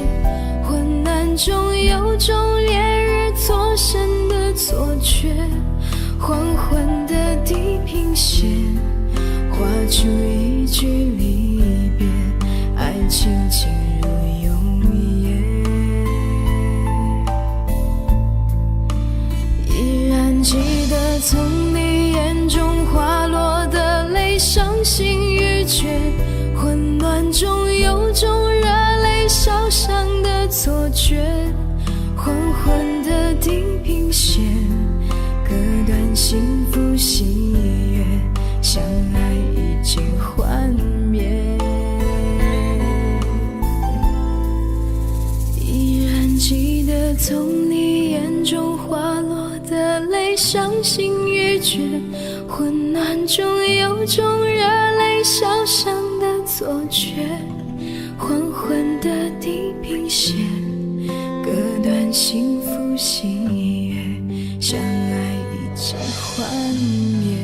昏暗中有种烈日灼身的错觉，黄昏的地平线画出一句离喜悦，相爱已经幻灭。依然记得从你眼中滑落的泪，伤心欲绝，混乱中有种热泪烧伤的错觉，黄昏的地平线，割断幸福喜悦，相爱已经幻灭。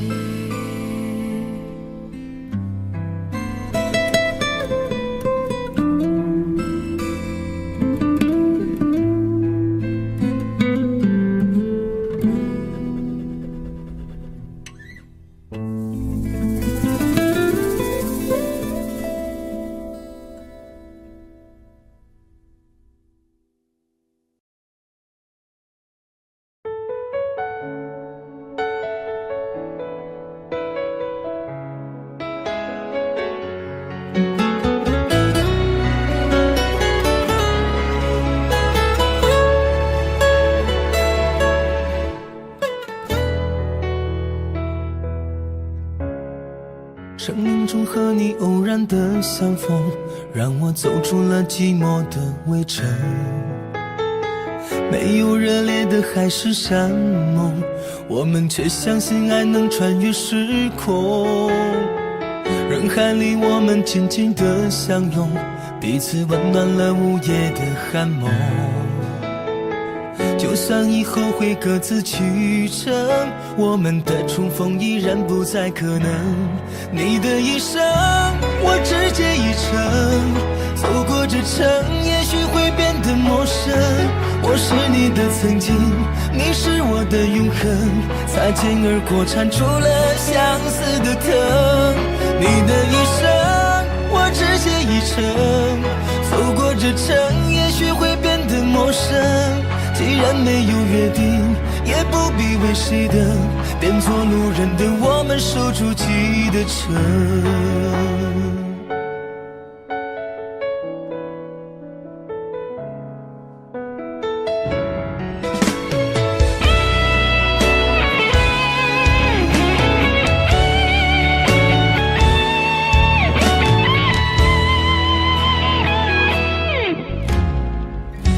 生命中和你偶然的相逢，让我走出了寂寞的围城。没有热烈的海誓山盟，我们却相信爱能穿越时空。人海里我们紧紧的相拥，彼此温暖了午夜的寒梦。就算以后会各自去程，我们的重逢依然不再可能。你的一生，我只借一程，走过这程，也许会变得陌生。我是你的曾经，你是我的永恒，擦肩而过缠出了相思的疼。你的一生，我只借一程，走过这程，也许会变得陌生。既然没有约定，也不必为谁等，变作路人的我们守住记忆的城。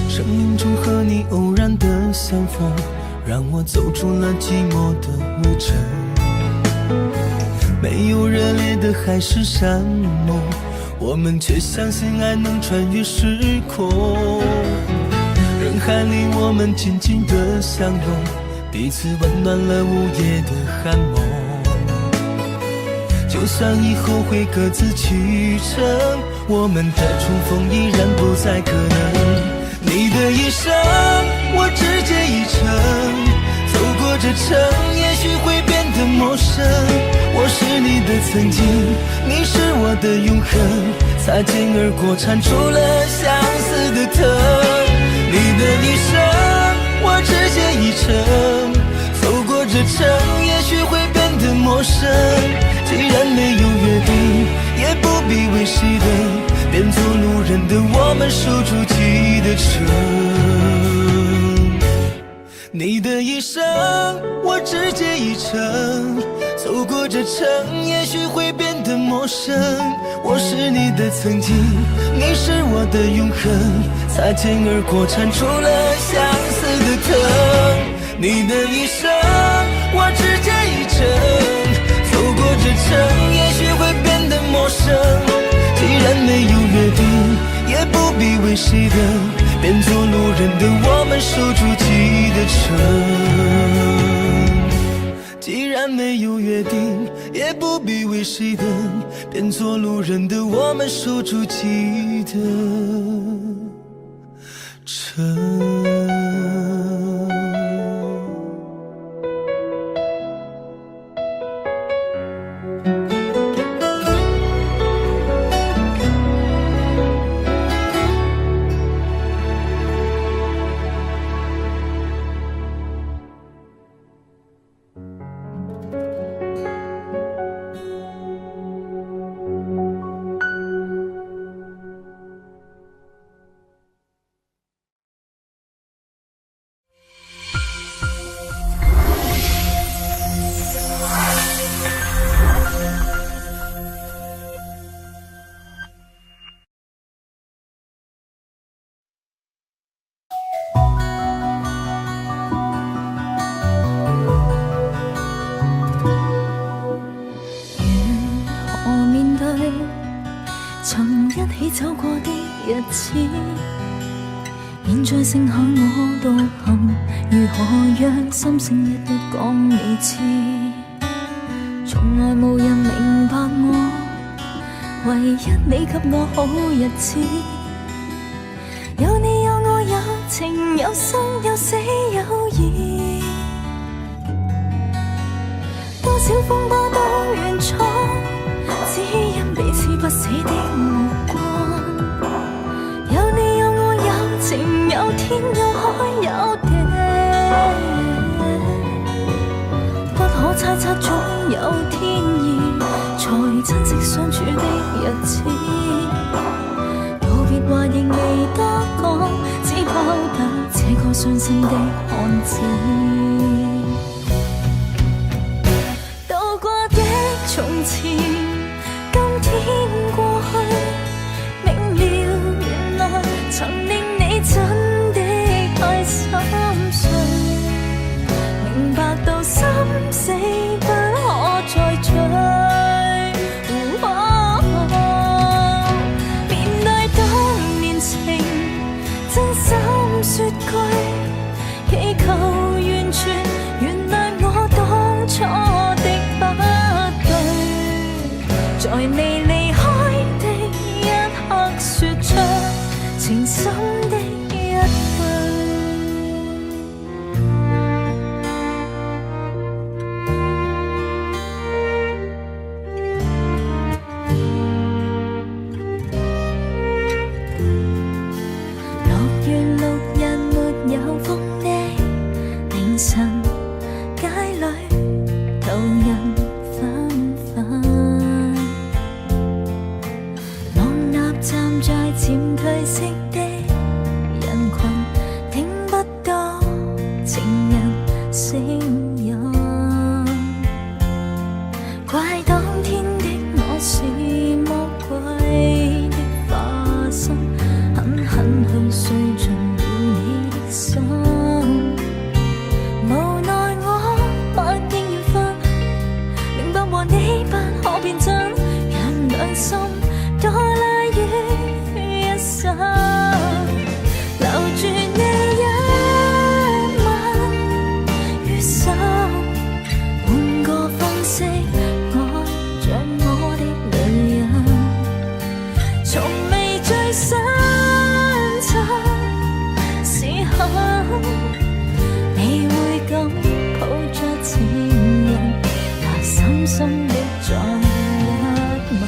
生命中和你偶然的相逢，让我走出了寂寞的围城。没有热烈的海誓山盟，我们却相信爱能穿越时空。人海里我们紧紧的相拥，彼此温暖了午夜的寒梦。就算以后会各自去程，我们的重逢依然不再可能。你的一生，我只借一程，走过这程，也许会变得陌生。我是你的曾经，你是我的永恒，擦肩而过缠出了相思的疼。你的一生，我只借一程，走过这程，也许会变得陌生。既然没有约定，也不必为谁等，变作路人的我们守住记忆的城。你的一生，我只借一程，走过这程，也许会变得陌生。我是你的曾经，你是我的永恒，擦肩而过缠出了相思的疼。你的一生，我只借一程，走过这程，也许会变得陌生。既然没有约定，也不必为谁等，变作路人的我们守住记忆的城。既然没有约定，也不必为谁等，变作路人的我们守住记忆的城。日子，現在剩下我獨行，如何讓心聲一一講你知？從來無人明白我，唯一你給我好日子。有你有我有情有生有死有義，多少風波都願闖，只因彼此不死的目光。有你有我有情有天有海有地，不可猜測總有天意，才珍惜相處的日子。道別話仍未多講，只拋低這個傷心的漢子。渡過的從前，今天過去，明了原來曾令你真的太心碎，明白到心死不可再追。面對當年情，真心說句，祈求完全原諒我當初的不對，在你離開的一刻說出情深的一句。6月6日沒有風的凌晨，街裏途人紛紛，望那站在漸褪色的人群，聽不到情人聲音，怪當天的我是魔鬼的化身，狠狠去碎盡了你的心。無奈我默認緣分，明白和你不可變真，讓兩心多賴於一生，留住你一吻於心，換個方式愛着我的女人，從未最深沉時候，你會咁抱着情人，來深深的再一吻。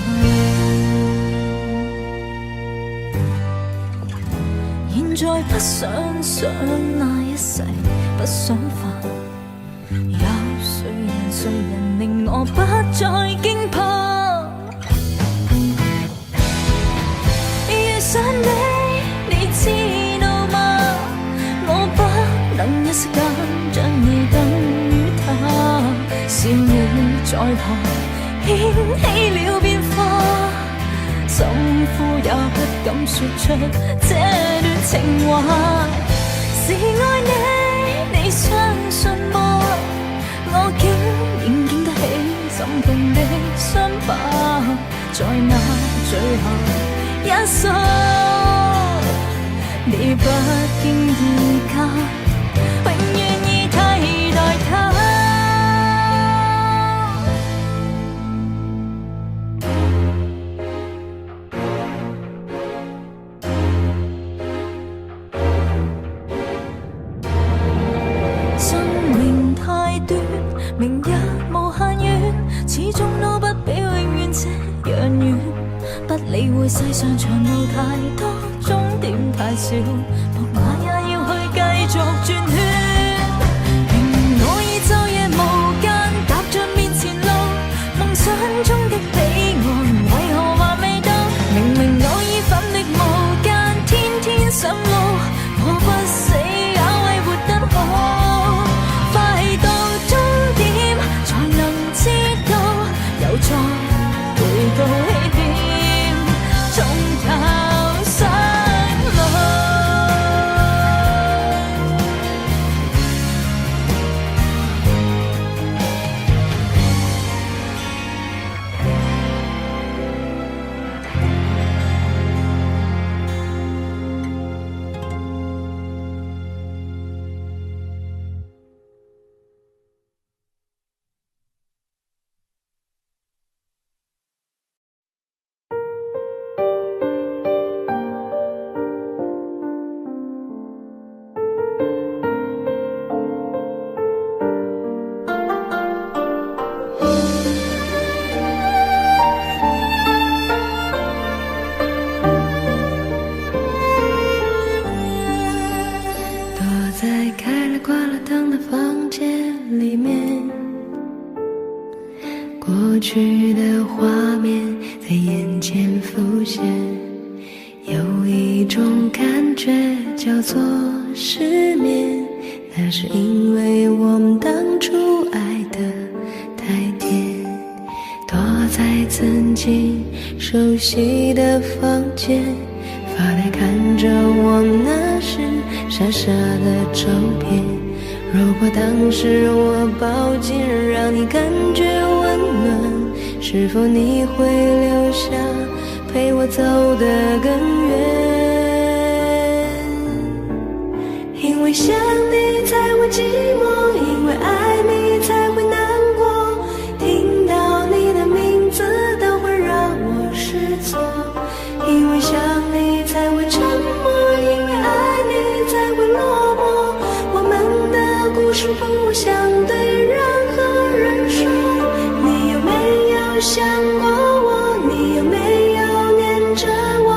現在不想想那一世，不想煩，有誰人令我不再驚怕？遇上你知道嗎？我不能一息間將你等於他，笑你在旁掀起了變化，心呼也不敢說出這段情話。是愛你，你相信嗎？我竟然經得起心痛的傷疤，在那最後一宿，你不經意間，永遠已替代他。生命太短，明日無限遠，始終都不比永遠這樣遠。不理會世上長路太多，終點太少，木馬也要去繼續轉圈。明我已晝夜無間，踏着面前路，夢想中的彼岸為何還未到？明明我已奮力無間，天天上路，我不死也為活得好，快到終點才能知道，又再回到起點，從頭上路。时的画面在眼前浮现，有一种感觉叫做失眠，那是因为我们当初爱得太甜。躲在曾经熟悉的房间，发呆看着我们那时傻傻的照片。如果当时我抱紧让你感觉温暖，是否你会留下陪我走得更远？因为想你才会寂寞，因为爱你才会难过，听到你的名字都会让我失措。因为想你才会沉默，因为爱你才会落寞，我们的故事不想对任何人说。你有没有想过我？你有没有念着我？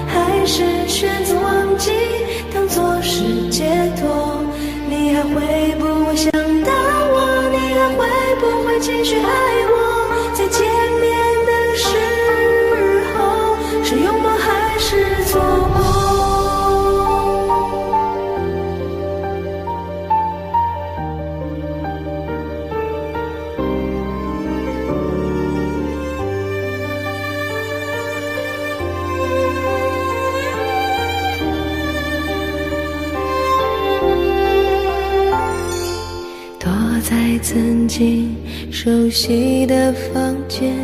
还是选择忘记当作是解脱？你还会不会想到我？你还会不会继续爱我？再见面的时候，是拥抱还是错过？躲在曾经熟悉的房间，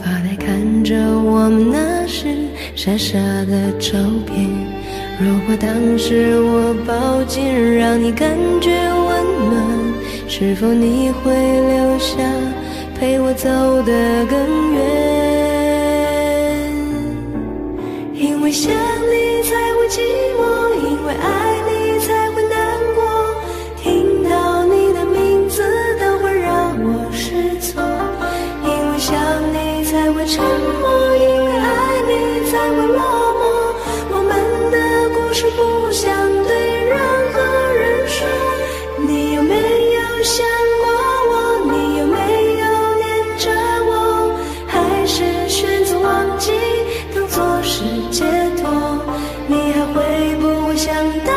发呆看着我们那时傻傻的照片。如果当时我抱紧让你感觉温暖，是否你会留下陪我走得更远？因为想你才会寂寞，因为爱你才会难过，听到你的名字都会让我失措。因为想你才会沉默，因为爱你才会落寞，我们的故事不想对任何人说。你有没有想过我？你有没有念着我？还是选择忘记当作是解脱？你还会不会想到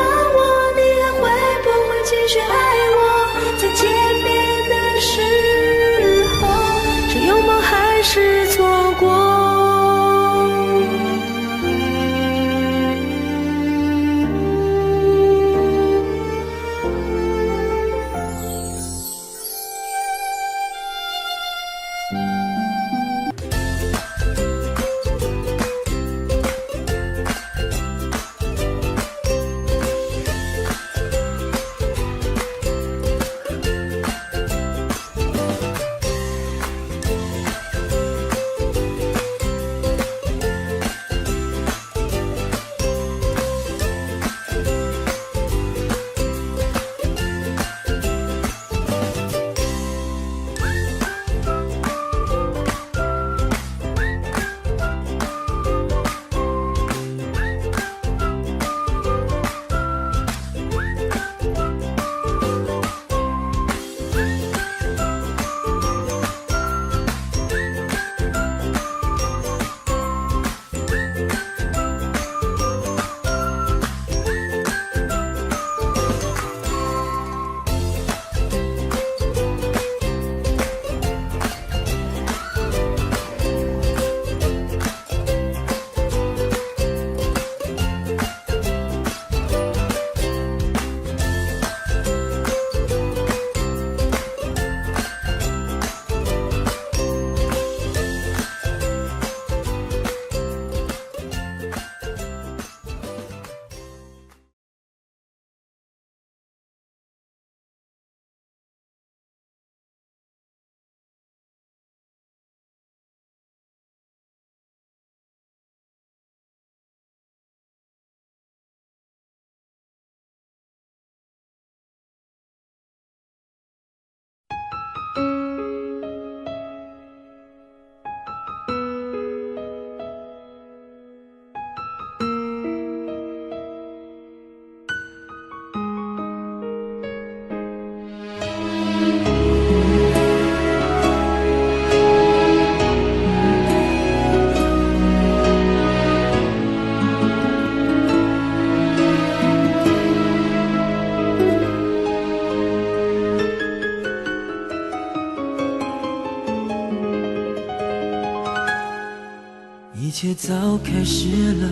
切早开始了，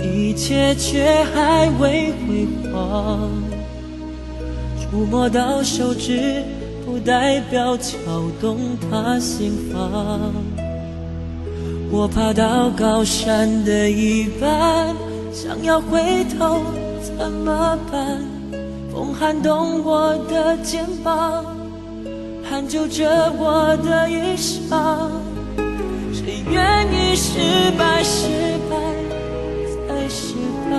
一切却还未辉煌。触摸到手指，不代表敲动他心房。我爬到高山的一半，想要回头怎么办？风撼动我的肩膀，hand就着我的衣裳。谁愿意失败，失败再失败？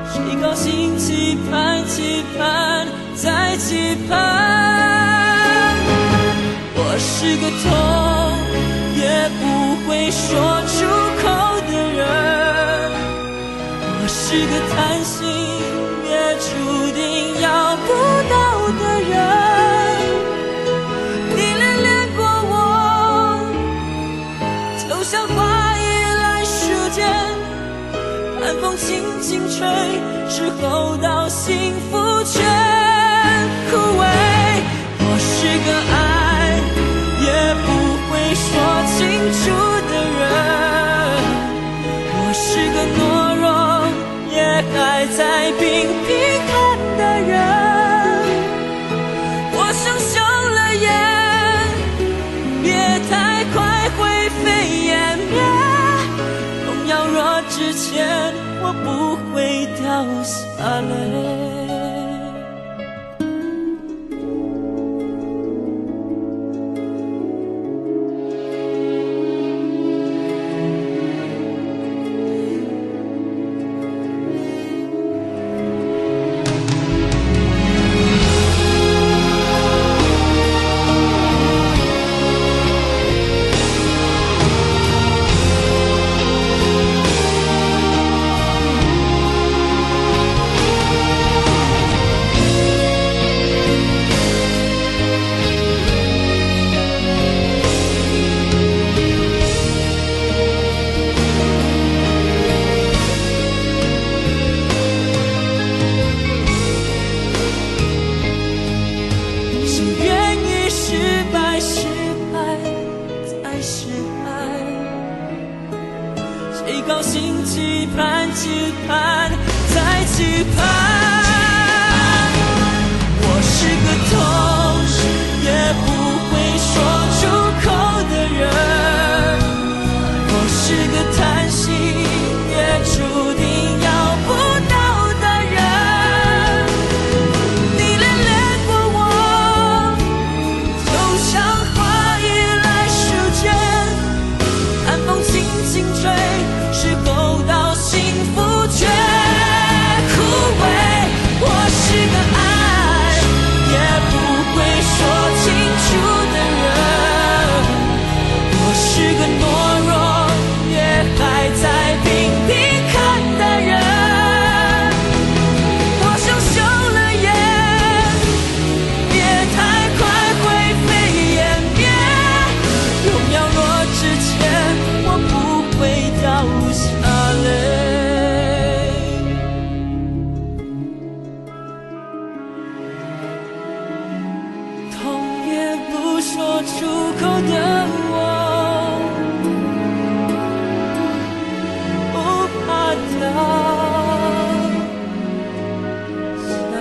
谁高兴期盼，期盼再期盼？我是个痛也不会说出口的人，我是个贪心也注定要不到的人。你恋恋过我，就像花依赖树间，寒风轻轻吹，之后到幸福全枯萎。我是个爱也不会说清楚的人，我是个懦弱也还在拼拼看的人。我生锈了眼，别太快灰飞烟灭，痛要若之前我不会掉下泪。高兴期盼，期盼再期盼。我是个痛也不会说出口的人，我是个贪心也注定要不到的人。你恋恋过我，就像花依赖树间，寒风轻轻吹，之后到幸福却枯萎。我是个爱也不会说清楚的人，我是个懦弱也还在拼拼看的人。我生锈了眼，别太快灰飞烟灭，荣耀落之前我不会掉下泪。痛也不说出口的我，不怕掉下泪。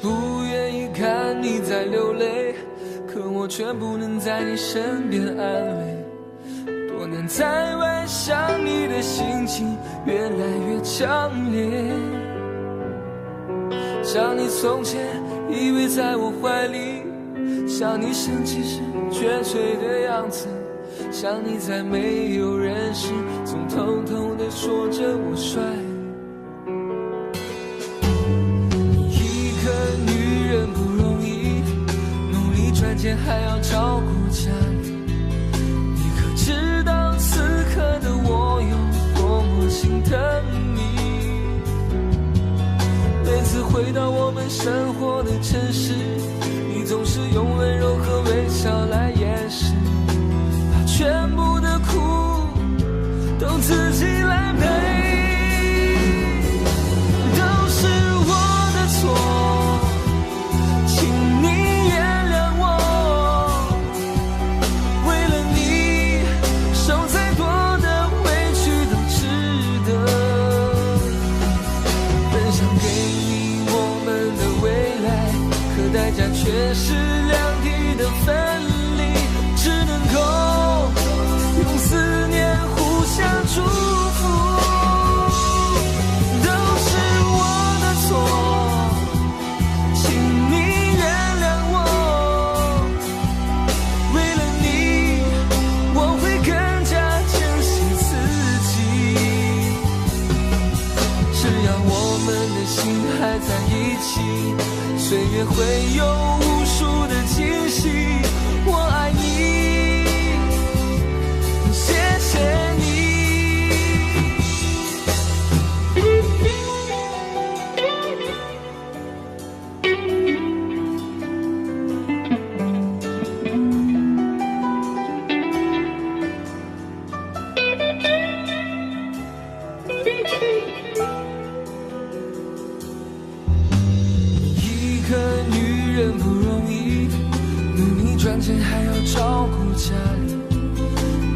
不愿意看你在流泪，可我却不能在你身边安慰。多年在外想你的心情越来越强烈，想你从前依偎在我怀里，想你生气时倦睡的样子，想你在没有人时总偷偷地说着我帅。还要照顾家里。你可知道此刻的我有多么心疼你？每次回到我们生活的城市，你总是用温柔和微笑来掩饰，把全部的苦都自己来背。都是我的错，请你原谅我，为了你受再多的委屈都值得。本想给你我们的未来，可代价却是两地的分离，只能够用思念互相祝福。都是我的错，请你原谅我，为了你我会更加珍惜自己。只要我们的心还在一起，岁月会有无数的惊喜。我爱你，谢谢你。一个女人不容易，努力赚钱还要照顾家里。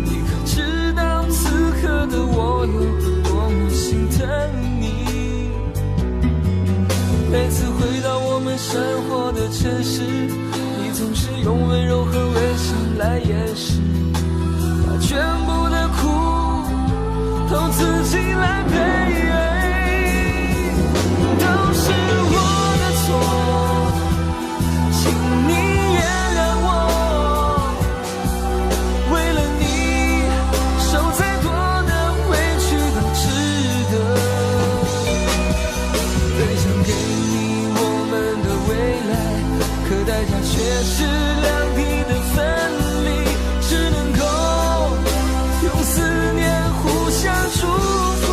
你可知道此刻的我有多么心疼你？每次回到我们生活的城市，你总是用温柔和微笑来掩饰，把全部的苦都自己来背。都是我的错，请你原谅我，为了你受再多的委屈都值得。本想给你我们的未来，可代价却是两地的分离，只能够用思念互相祝福。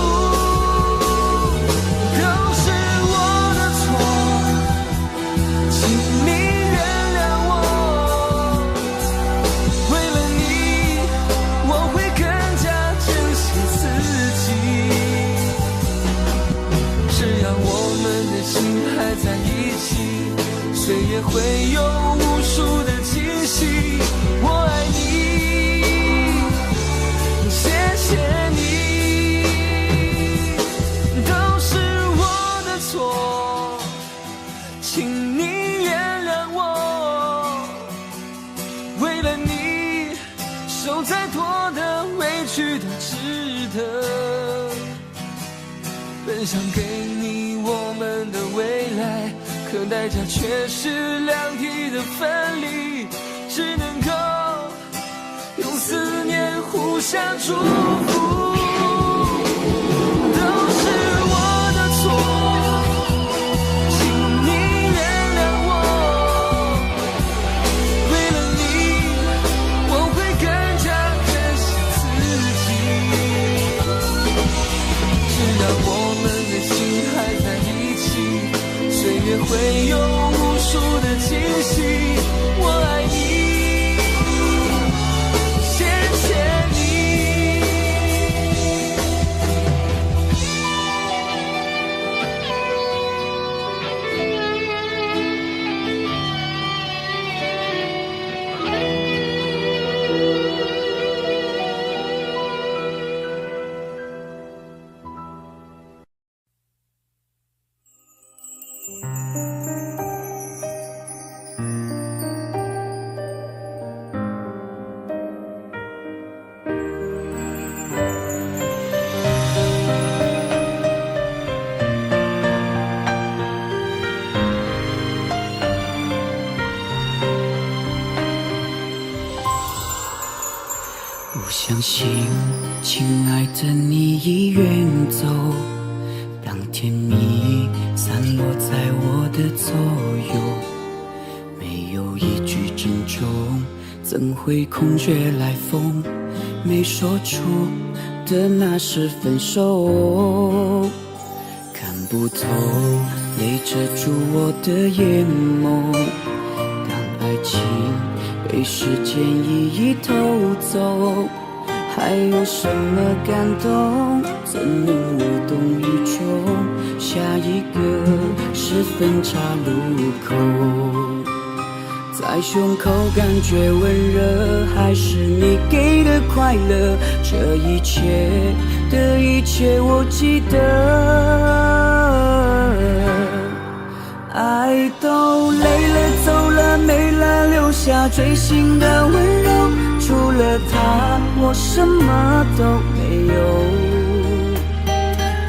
岁月会有无数的惊喜，我爱你，谢谢你。都是我的错，请你原谅我，为了你受再多的委屈都值得。本想给你我们的未来，可代价却是两地的分离，只能够用思念互相祝福。都是我的错，请你原谅我，为了你我会更加珍惜自己。只要我们的心还在一起，岁月会有无数的惊喜，我爱你，谢谢你。不相信，亲爱的你已远走，当甜蜜散落在我的左右，没有一句珍重，怎会空穴来风？没说出的那是分手。看不透，泪遮住我的眼眸。当爱情被时间一一偷走，还有什么感动？怎能无动于衷？下一个是分岔路口，在胸口感觉温热，还是你给的快乐？这一切的一切我记得。爱都累了走了没了，留下锥心的温柔，除了他我什么都没有。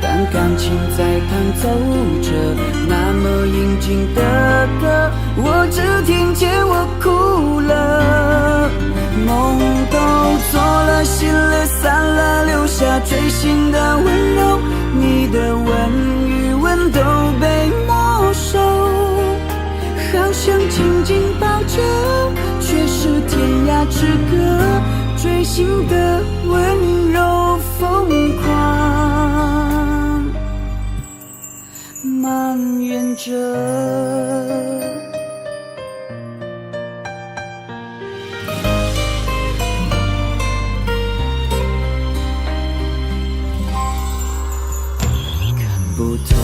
当感情在弹奏着那么应景的歌，我只听见我哭了。梦都做了，心了散了，留下锥心的温柔，你的吻与吻都被没收。好想紧紧抱着，却是天涯之隔，锥心的温柔疯狂蔓延着。不透，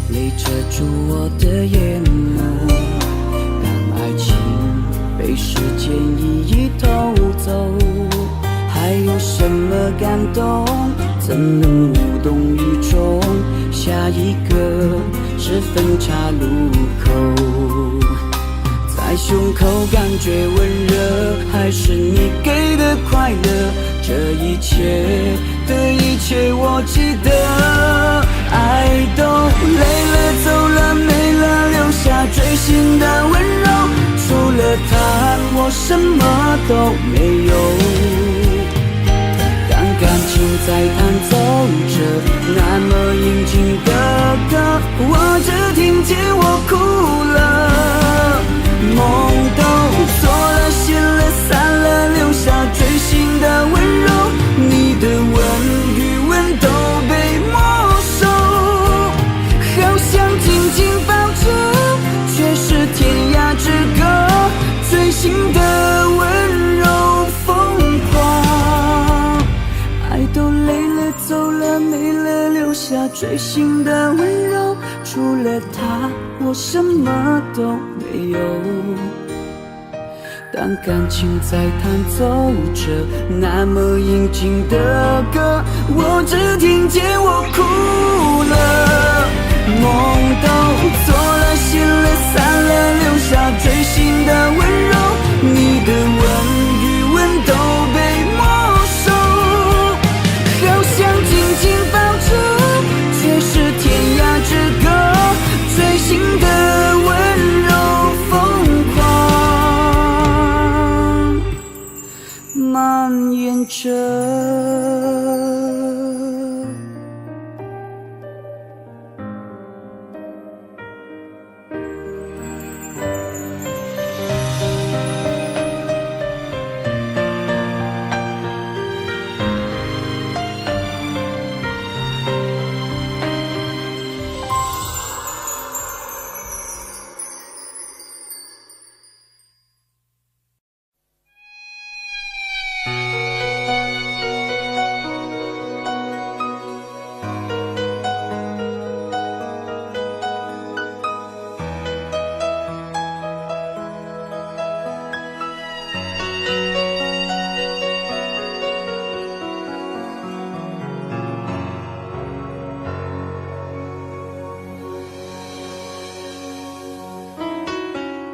泪遮住我的眼眸。当爱情被时间一一偷走，还有什么感动？怎能无动于衷？下一个是分岔路口，在胸口感觉温热，还是你给的快乐？这一切的一切我记得。爱都累了走了没了，留下锥心的温柔，除了他我什么都没有。当感情在弹奏着那么应景的歌，我只听见我哭了。梦都做了，心了散了，留下锥心的温柔，你的吻与吻都被没收。好想紧紧抱着，却是天涯之隔，锥心的温柔疯狂。爱都累了走了没了，留下锥心的温柔，除了他我什么都没有。当感情在弹奏着那么应景的歌，我只听见我哭了。梦都做了，心了散了，留下锥心的温柔，你的吻与吻都被没收。好想紧紧抱着，却是天涯之隔，锥心的温柔疯狂蔓延着。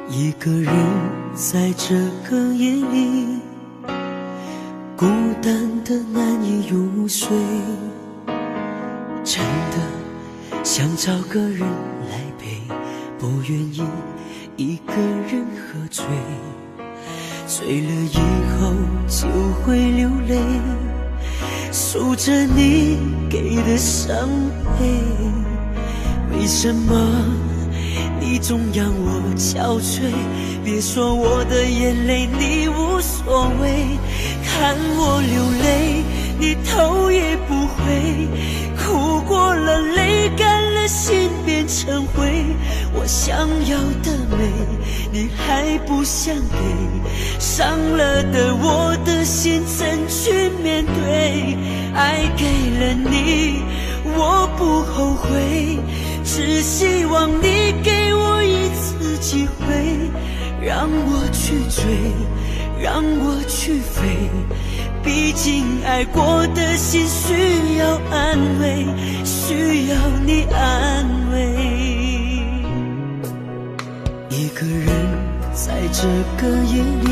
一个人在这个夜里，孤单的难以入睡，真的想找个人来陪，不愿意一个人喝醉，醉了以后就会流泪，数着你给的伤悲。为什么你你总让我憔悴。别说我的眼泪你无所谓，看我流泪你头也不回，哭过了泪干了心变成灰。我想要的美你还不想给，伤了的我的心怎去面对？爱给了你我不后悔，只希望你给我一次机会，让我去追，让我去飞。毕竟爱过的心需要安慰，需要你安慰。一个人在这个夜里，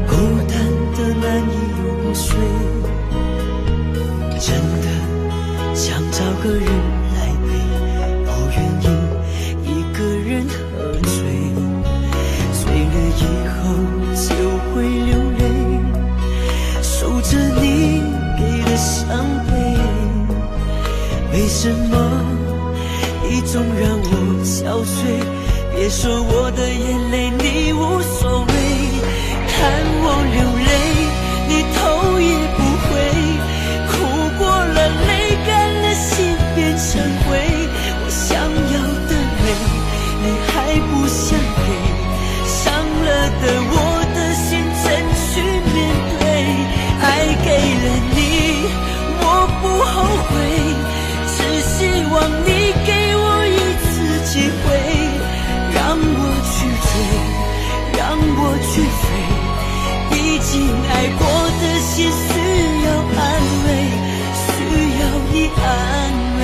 孤单的难以入睡，真的想找个人来陪，不愿意一个人喝醉，醉了以后就会流泪，数着你给的伤悲。为什么你总让我憔悴？别说我的眼泪你无所谓，看我流泪你头也不回，哭过了泪干了心变成灰。我想要的美你还不想给，伤了的我的心怎去面对？爱给了你我不后悔，只希望你给我一次机会，让我去追，让我去飞。毕竟爱过的心需要安慰，需要你安慰。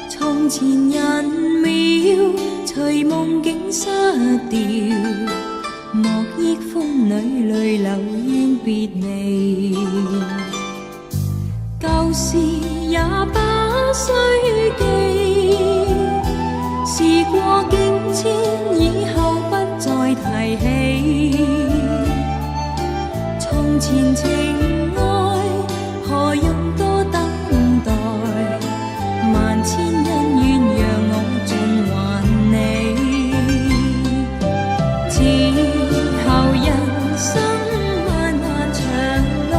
從前人秒隨夢境失掉，莫憶風裏淚流怨別離。舊事也不需記，時過境遷以後不再提起。從前情愛何用多等待，萬千恩怨讓我盡還你。此後人生漫漫長路，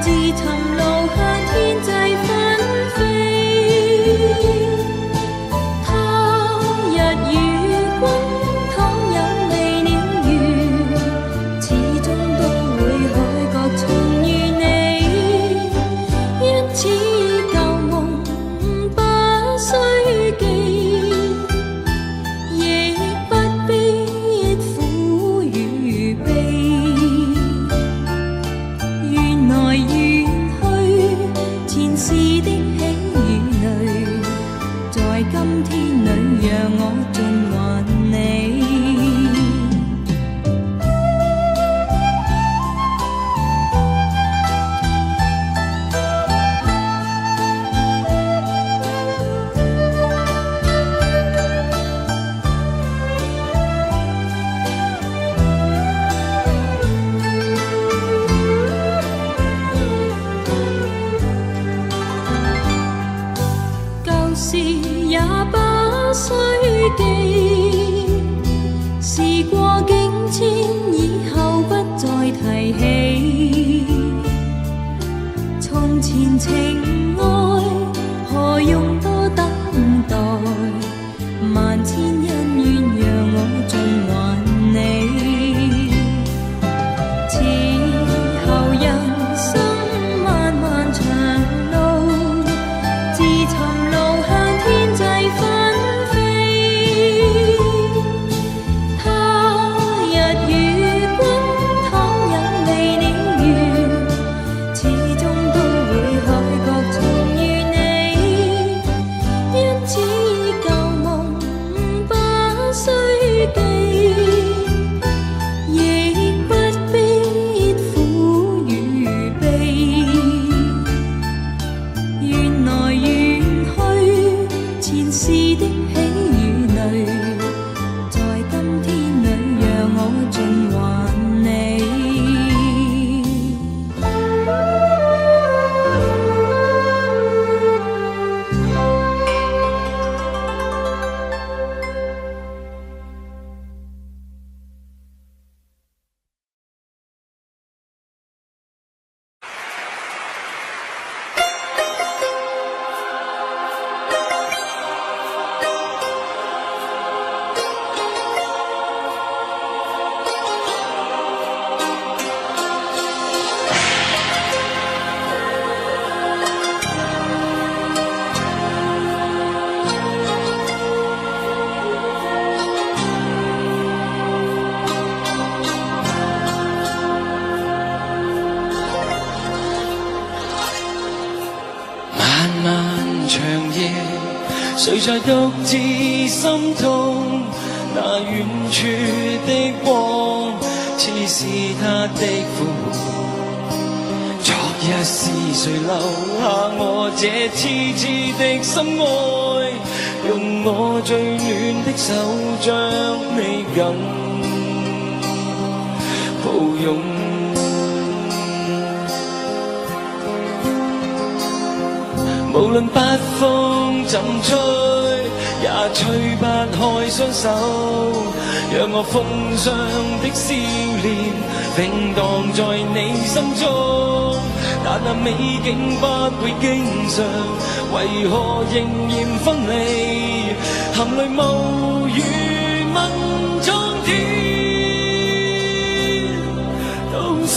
自尋路向天際紛飛。他日與君倘有未了緣，記，事過境遷，以後不再提起。從前情愛，何用多等待？萬千恩怨，讓我盡還你。此後人生漫漫長路，自尋路向天際紛飛。他日與君倘有未了緣，始終都會海角重遇你。因此舊夢不需記，亦不必苦與悲。緣來緣去，前世的喜與淚，在今天裏讓我盡還你。漫漫長夜，誰在獨自心痛？那遠處的光，似是他的呼喚。昨日是誰留下我這痴痴的心愛？用我最暖的手將你緊抱擁。無論北風怎吹，也吹不開雙手，讓我風霜的笑臉永蕩在你心中。但那美景不會經常，為何仍然分離？含淚無語問蒼天道心。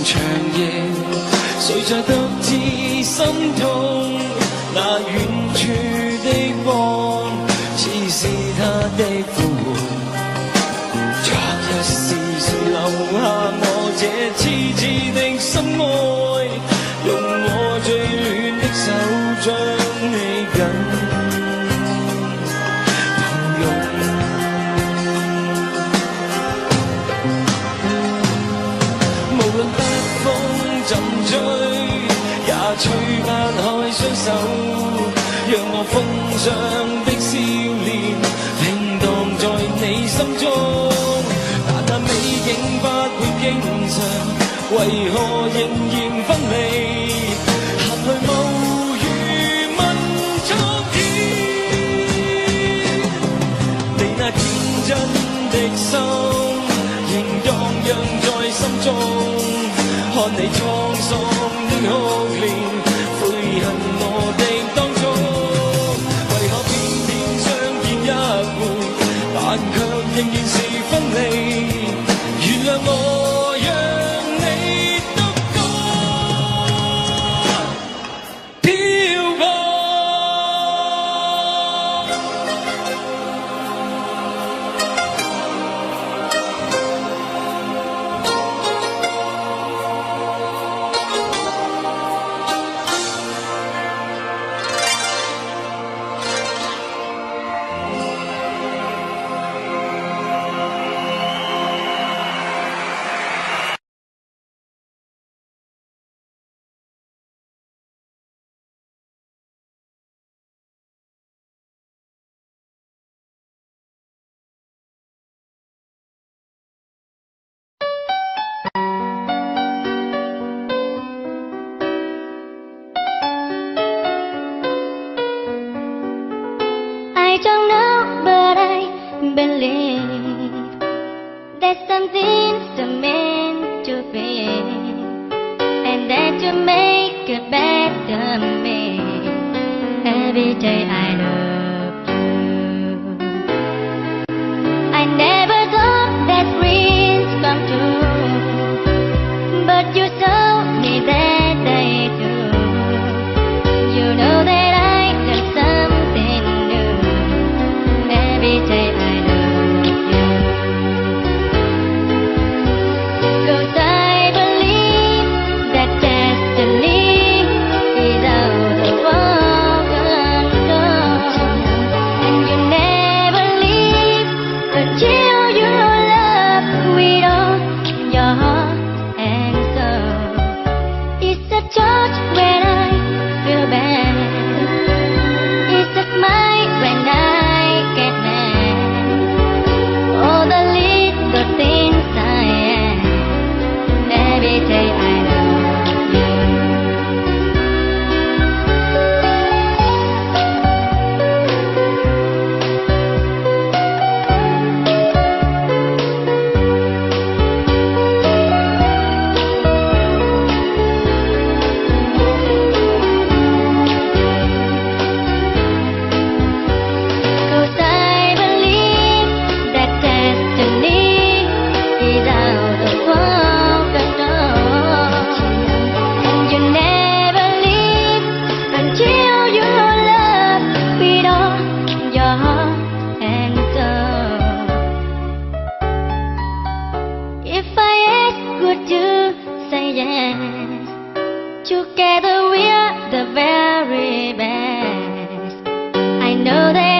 長夜，誰在獨自心痛？那遠處的光，似是他的呼喚。昨日是誰留下我這痴痴的心愛？用我最暖的手將你緊抱擁。無論北風怎吹，也吹不開雙手，讓我風霜的笑臉永蕩在你心中。但那美景不會經常，為何仍然分離？含淚無語問蒼天，你那天真的心仍蕩漾在心中。看你滄桑的哭臉，悔恨我的當初，為何偏偏相見一回，但卻仍然是分離？原諒我讓你獨個飄過。believe that something's meant to be, and that you make it better me every day I love you. I never thought that dreams come true, but you told me that they do. You know that I got something new every day I love you. 'Cause I believe that destiny is out of our control, and you never leave until you love with all your heart and soul. It's a touch when I feel bad. It's a smile when I get mad. All the little things I am every day I love you. Cause I believe that destiny is out of our control, and you never leave until you love with all your heart and soul. If I ask, would you say yes? Together we are the very best. I know that